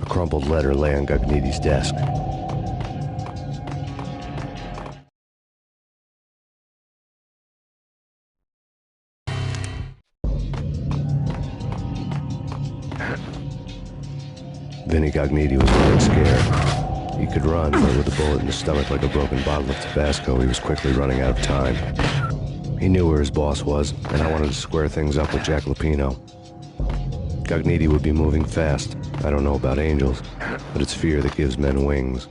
Crumpled letter lay on Gagniti's desk. Vinny Gagniti was running scared. He could run, but with a bullet in his stomach like a broken bottle of Tabasco, he was quickly running out of time. He knew where his boss was, and I wanted to square things up with Jack Lupino. Gagniti would be moving fast. I don't know about angels, but it's fear that gives men wings.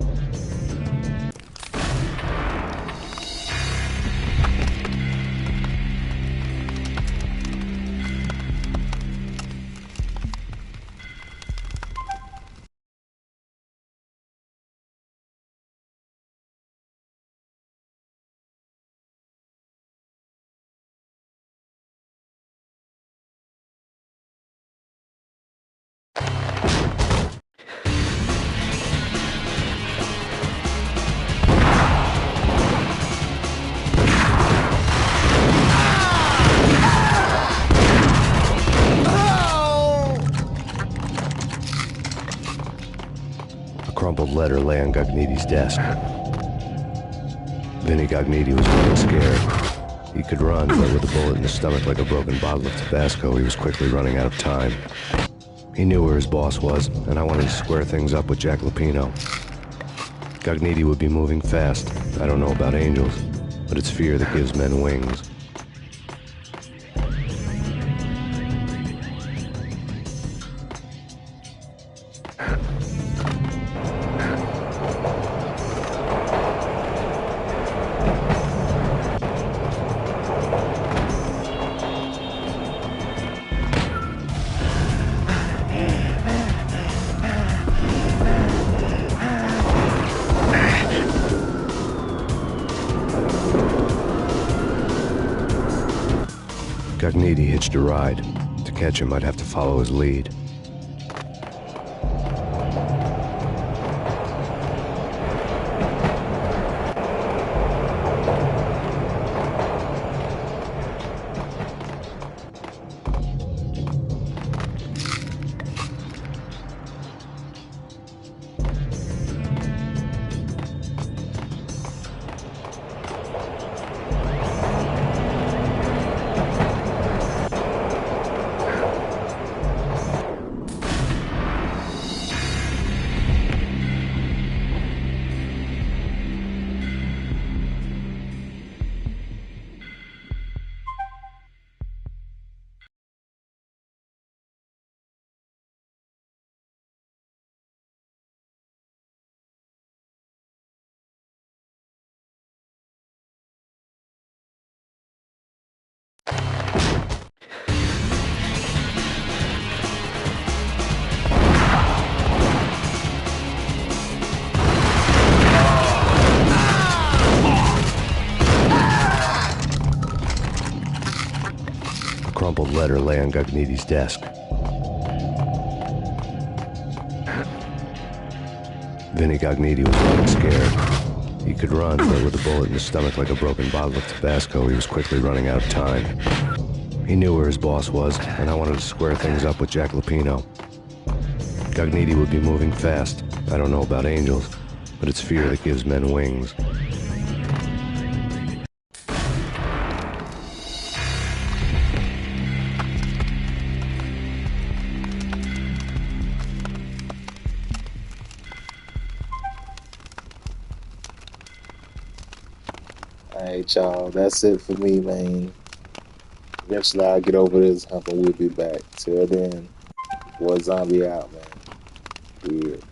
Crumpled letter lay on Gagniti's desk. Vinny Gagniti was running scared. He could run, but with a bullet in his stomach like a broken bottle of Tabasco, he was quickly running out of time. He knew where his boss was, and I wanted to square things up with Jack Lupino. Gagniti would be moving fast. I don't know about angels, but it's fear that gives men wings. Gagniti hitched a ride. To catch him, I'd have to follow his lead. letter lay on Gagniti's desk. Vinny Gagniti was running scared. He could run, but with a bullet in his stomach like a broken bottle of Tabasco, he was quickly running out of time. He knew where his boss was, and I wanted to square things up with Jack Lupino. Gagniti would be moving fast. I don't know about angels, but it's fear that gives men wings. Alright, y'all, that's it for me, man. Eventually I'll get over this hump and we'll be back. Till then, boy Zombie out, man. Weird.